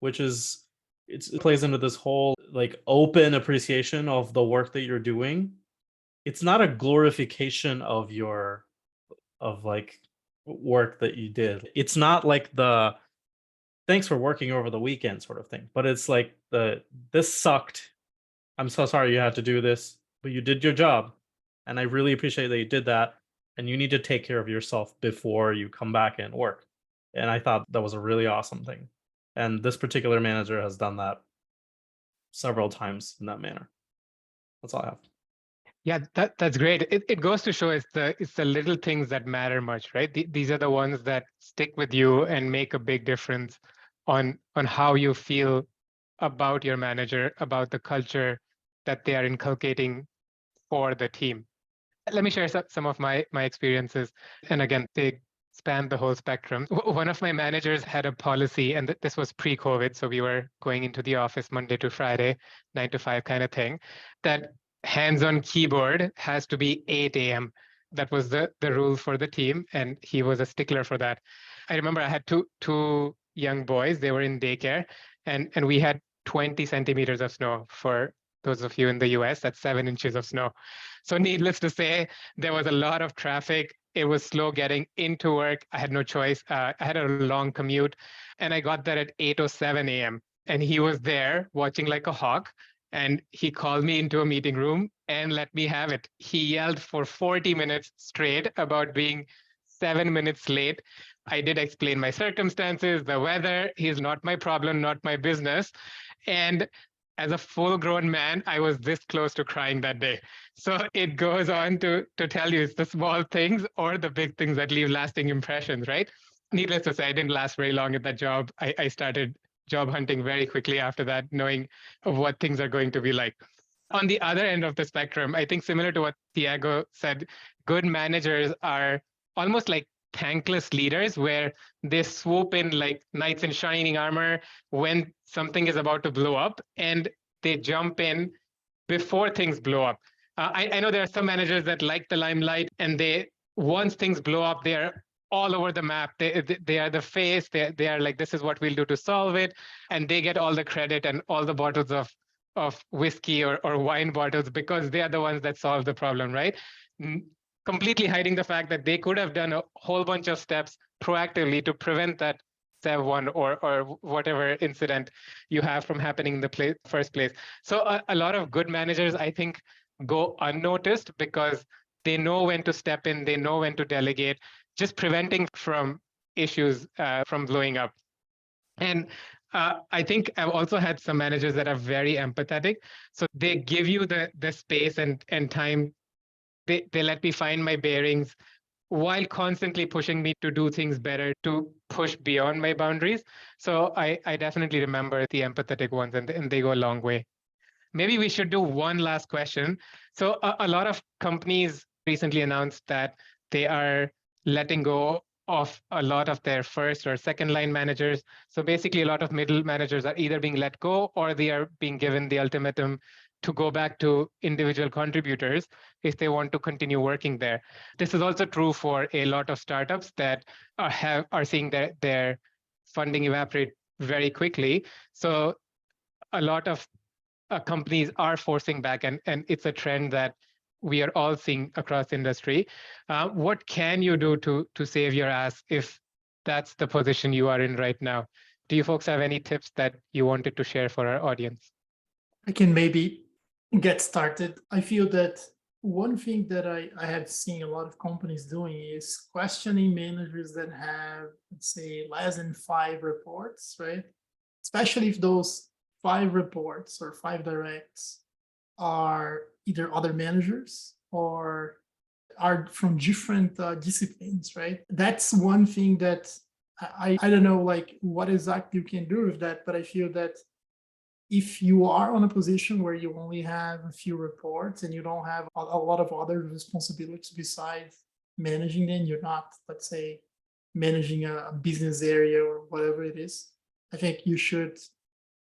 Speaker 2: which is, it plays into this whole like open appreciation of the work that you're doing. It's not a glorification of like work that you did. It's not like the thanks for working over the weekend sort of thing, but it's like this sucked. I'm so sorry you had to do this, but you did your job. And I really appreciate that you did that. And you need to take care of yourself before you come back and work. And I thought that was a really awesome thing. And this particular manager has done that several times in that manner. That's all I have.
Speaker 1: Yeah, that's great. It goes to show it's the little things that matter much, right? These are the ones that stick with you and make a big difference on how you feel about your manager, about the culture that they are inculcating for the team. Let me share some of my experiences. And again, they span the whole spectrum. One of my managers had a policy, and this was pre-COVID, so we were going into the office Monday to Friday, 9 to 5 kind of thing, that hands on keyboard has to be 8 a.m. That was the rule for the team, and he was a stickler for that. I remember I had two young boys. They were in daycare, and we had 20 centimeters of snow. For those of you in the US, that's 7 inches of snow. So needless to say, there was a lot of traffic. It was slow getting into work. I had no choice. I had a long commute, and I got there at 8:07 a.m. And he was there watching like a hawk. And he called me into a meeting room and let me have it. He yelled for 40 minutes straight about being 7 minutes late. I did explain my circumstances, the weather. He's not my problem, not my business. And as a full-grown man, I was this close to crying that day. So it goes on to tell you it's the small things or the big things that leave lasting impressions, right? Needless to say, I didn't last very long at that job. I started job hunting very quickly after that, knowing what things are going to be like. On the other end of the spectrum, I think similar to what Thiago said, good managers are almost like thankless leaders, where they swoop in like knights in shining armor when something is about to blow up, and they jump in before things blow up. I know there are some managers that like the limelight, and once things blow up, they're all over the map. They are the face. They are like, this is what we'll do to solve it, and they get all the credit and all the bottles of whiskey or wine bottles because they are the ones that solve the problem, right? Completely hiding the fact that they could have done a whole bunch of steps proactively to prevent that Sev 1 or whatever incident you have from happening in the first place. So a lot of good managers, I think, go unnoticed because they know when to step in, they know when to delegate, just preventing from issues from blowing up. And I think I've also had some managers that are very empathetic. So they give you the space and time. They let me find my bearings while constantly pushing me to do things better, to push beyond my boundaries. So I definitely remember the empathetic ones, and they go a long way. Maybe we should do one last question. So a lot of companies recently announced that they are letting go of a lot of their first or second line managers. So basically, a lot of middle managers are either being let go or they are being given the ultimatum to go back to individual contributors if they want to continue working there. This is also true for a lot of startups that are seeing their funding evaporate very quickly. So a lot of companies are forcing back, and it's a trend that we are all seeing across industry. What can you do to save your ass if that's the position you are in right now? Do you folks have any tips that you wanted to share for our audience?
Speaker 4: I can maybe get started. I feel that one thing that I have seen a lot of companies doing is questioning managers that have, let's say, less than 5 reports, right? Especially if those 5 reports or 5 directs are either other managers or are from different disciplines, right? That's one thing that I don't know, like what exactly you can do with that, but I feel that if you are on a position where you only have a few reports and you don't have a lot of other responsibilities besides managing them, you're not, let's say, managing a business area or whatever it is, I think you should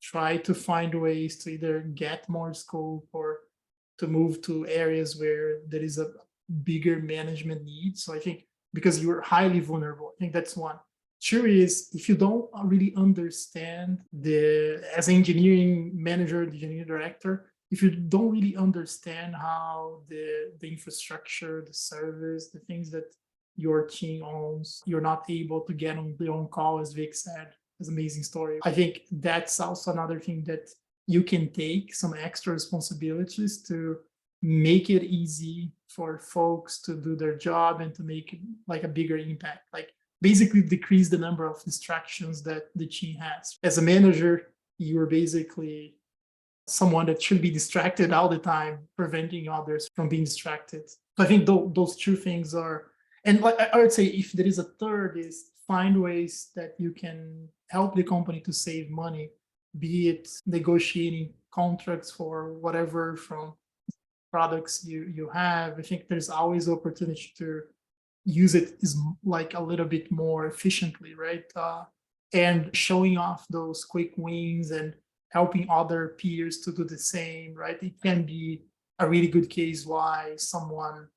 Speaker 4: try to find ways to either get more scope or to move to areas where there is a bigger management need. So I think because you're highly vulnerable, I think that's one. Two is if you don't really understand as an engineering manager, the engineering director, if you don't really understand how the infrastructure, the service, the things that your team owns, you're not able to get on the on call, as Vic said. It's an amazing story. I think that's also another thing that you can take some extra responsibilities to make it easy for folks to do their job and to make like a bigger impact. Like basically decrease the number of distractions that the team has. As a manager, you're basically someone that should be distracted all the time, preventing others from being distracted. So I think those two things are, and I would say if there is a third is find ways that you can help the company to save money, be it negotiating contracts for whatever from products you have. I think there's always opportunity to use it is like a little bit more efficiently, right? And showing off those quick wins and helping other peers to do the same, right? It can be a really good case why someone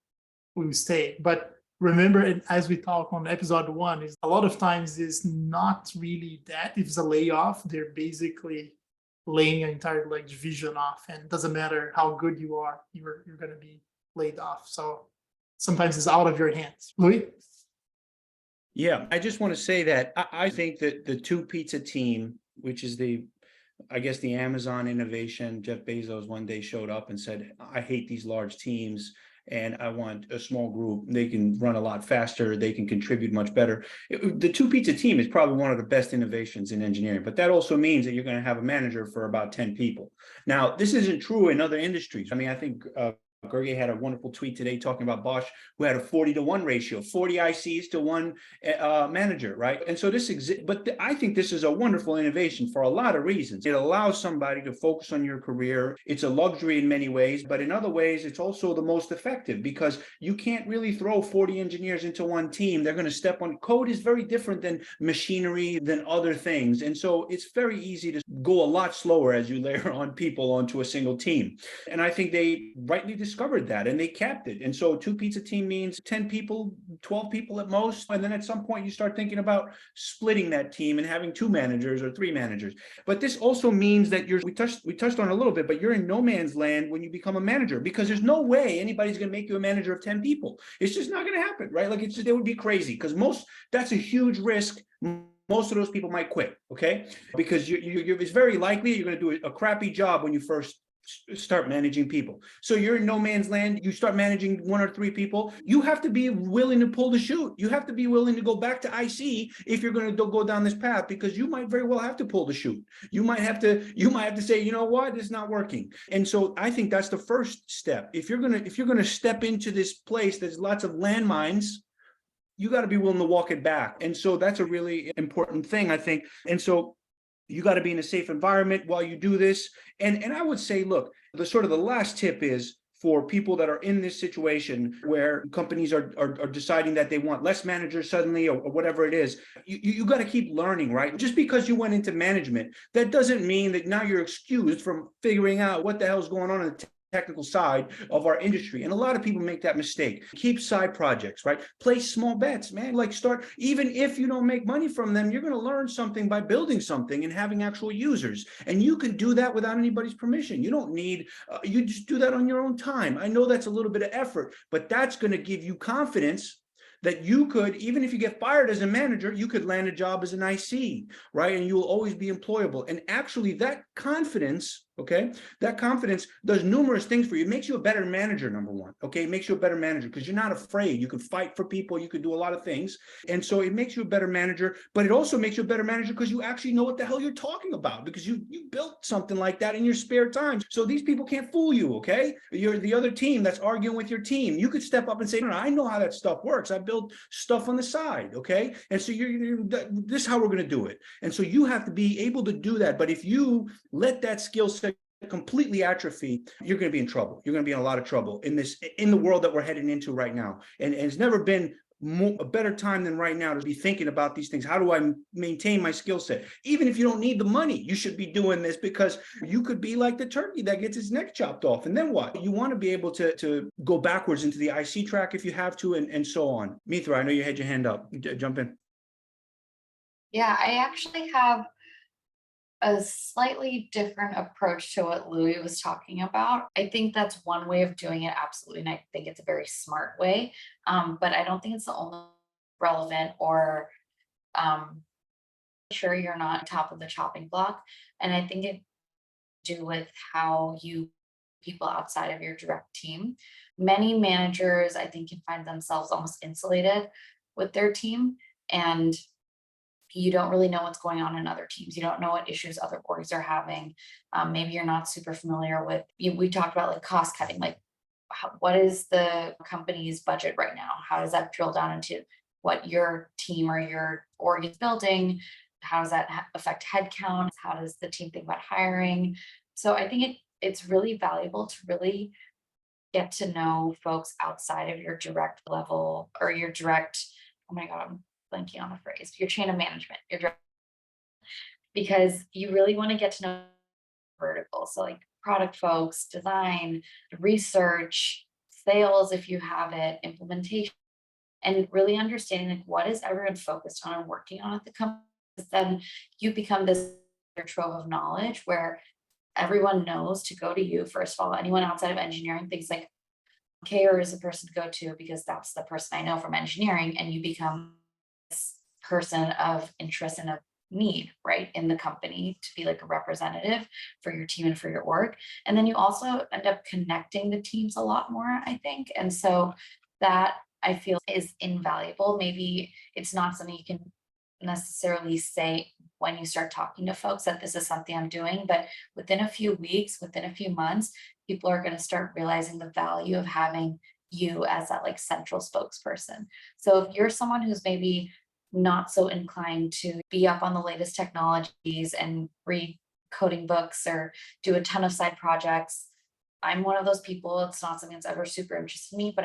Speaker 4: will stay. But remember, as we talk on episode 1, is a lot of times is not really that. If it's a layoff, they're basically laying an entire like division off, and it doesn't matter how good you are, you're going to be laid off. So sometimes it's out of your hands. Louis?
Speaker 5: Yeah, I just want to say that I think that the Two Pizza team, which is I guess the Amazon innovation, Jeff Bezos one day showed up and said, I hate these large teams. and I want a small group. They can run a lot faster. They can contribute much better. The two pizza team is probably one of the best innovations in engineering, but that also means that you're going to have a manager for about 10 people. Now, this isn't true in other industries. I mean, I think Gerge had a wonderful tweet today talking about Bosch, who had a 40-to-1 ratio, 40 ICs to one manager, right? And so this exists, but I think this is a wonderful innovation for a lot of reasons. It allows somebody to focus on your career. It's a luxury in many ways, but in other ways, it's also the most effective because you can't really throw 40 engineers into one team. They're going to step on code is very different than machinery, than other things. And so it's very easy to go a lot slower as you layer on people onto a single team. And I think they rightly discovered that and they capped it. And so two pizza team means 10 people, 12 people at most. And then at some point you start thinking about splitting that team and having 2 managers or 3 managers. But this also means that we touched on it a little bit, but you're in no man's land when you become a manager, because there's no way anybody's going to make you a manager of 10 people. It's just not going to happen, right? Like it would be crazy because that's a huge risk. Most of those people might quit, okay? Because it's very likely you're going to do a crappy job when you first start managing people. So you're in no man's land. You start managing 1 or 3 people. You have to be willing to pull the chute. You have to be willing to go back to IC if you're going to go down this path, because you might very well have to pull the chute. You might have to say, you know what, it's not working. And so I think that's the first step. If you're going to step into this place, there's lots of landmines. You got to be willing to walk it back. And so that's a really important thing, I think. And so you got to be in a safe environment while you do this. And I would say, look, the last tip is for people that are in this situation where companies are deciding that they want less managers suddenly or whatever it is, you got to keep learning, right? Just because you went into management, that doesn't mean that now you're excused from figuring out what the hell's going on in the technical side of our industry. And a lot of people make that mistake. Keep side projects, right? Place small bets, man. Like start, even if you don't make money from them, you're going to learn something by building something and having actual users. And you can do that without anybody's permission. You don't need, you just do that on your own time. I know that's a little bit of effort, but that's going to give you confidence that you could, even if you get fired as a manager, you could land a job as an IC, right? And you will always be employable. And actually that confidence, okay, that confidence does numerous things for you. It makes you a better manager, number one, okay? It makes you a better manager because you're not afraid. You can fight for people. You can do a lot of things. And so it makes you a better manager, but it also makes you a better manager because you actually know what the hell you're talking about, because you built something like that in your spare time. So these people can't fool you, okay? You're the other team that's arguing with your team. You could step up and say, no, I know how that stuff works. I build stuff on the side, okay? And so this is how we're going to do it. And so you have to be able to do that. But if you let that skill set completely atrophy, you're going to be in trouble. You're going to be in a lot of trouble in the world that we're heading into right now. And it's never been a better time than right now to be thinking about these things. How do I maintain my skill set? Even if you don't need the money, you should be doing this, because you could be like the turkey that gets its neck chopped off. And then what? You want to be able to go backwards into the IC track if you have to, and so on. Mithra, I know you had your hand up. Jump in.
Speaker 3: Yeah, I actually have a slightly different approach to what Louis was talking about. I think that's one way of doing it, absolutely, and I think it's a very smart way, but I don't think it's the only relevant or sure you're not top of the chopping block. And I think it do with how you people outside of your direct team. Many managers, I think, can find themselves almost insulated with their team, and you don't really know what's going on in other teams. You don't know what issues other orgs are having. Maybe you're not super familiar with, we talked about like cost cutting, like what is the company's budget right now? How does that drill down into what your team or your org is building? How does that affect headcount? How does the team think about hiring? So I think it's really valuable to really get to know folks outside of your direct level or your direct, oh my God, I'm blanking on a phrase, your chain of management, your direct, because you really want to get to know verticals. So like product folks, design, research, sales, if you have it, implementation, and really understanding like what is everyone focused on and working on at the company. Then you become this trove of knowledge where everyone knows to go to you. First of all, anyone outside of engineering thinks like KR is a person to go to because that's the person I know from engineering, and you become this person of interest and of need, right, in the company to be like a representative for your team and for your org. And then you also end up connecting the teams a lot more, I think. And so that I feel is invaluable. Maybe it's not something you can necessarily say when you start talking to folks that this is something I'm doing, but within a few weeks, within a few months, people are going to start realizing the value of having you as that like central spokesperson. So if you're someone who's maybe not so inclined to be up on the latest technologies and read coding books or do a ton of side projects, I'm one of those people. It's not something that's ever super interested me, but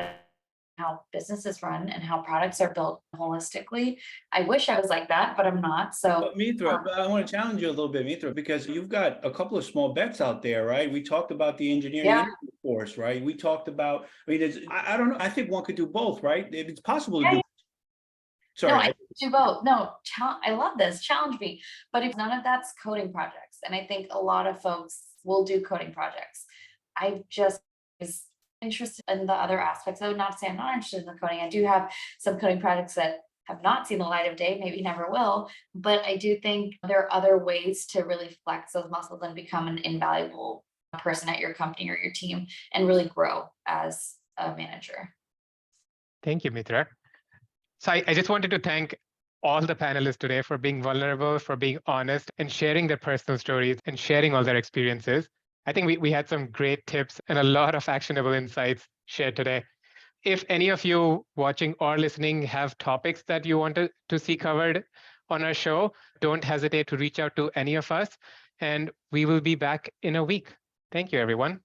Speaker 3: how businesses run and how products are built holistically. I wish I was like that, but I'm not. So
Speaker 5: But Mitra, I want to challenge you a little bit, Mitra, because you've got a couple of small bets out there, right? We talked about the engineering interview course, right? We talked about, I mean, I don't know. I think one could do both, right? It's possible to do. Sorry.
Speaker 3: No, I do both. No, I love this. Challenge me. But if none of that's coding projects, and I think a lot of folks will do coding projects. I just is interested in the other aspects. I would not say I'm not interested in the coding. I do have some coding projects that have not seen the light of day, maybe never will. But I do think there are other ways to really flex those muscles and become an invaluable person at your company or your team and really grow as a manager.
Speaker 1: Thank you, Mitra. So I just wanted to thank all the panelists today for being vulnerable, for being honest, and sharing their personal stories and sharing all their experiences. I think we had some great tips and a lot of actionable insights shared today. If any of you watching or listening have topics that you want to see covered on our show, don't hesitate to reach out to any of us, and we will be back in a week. Thank you, everyone.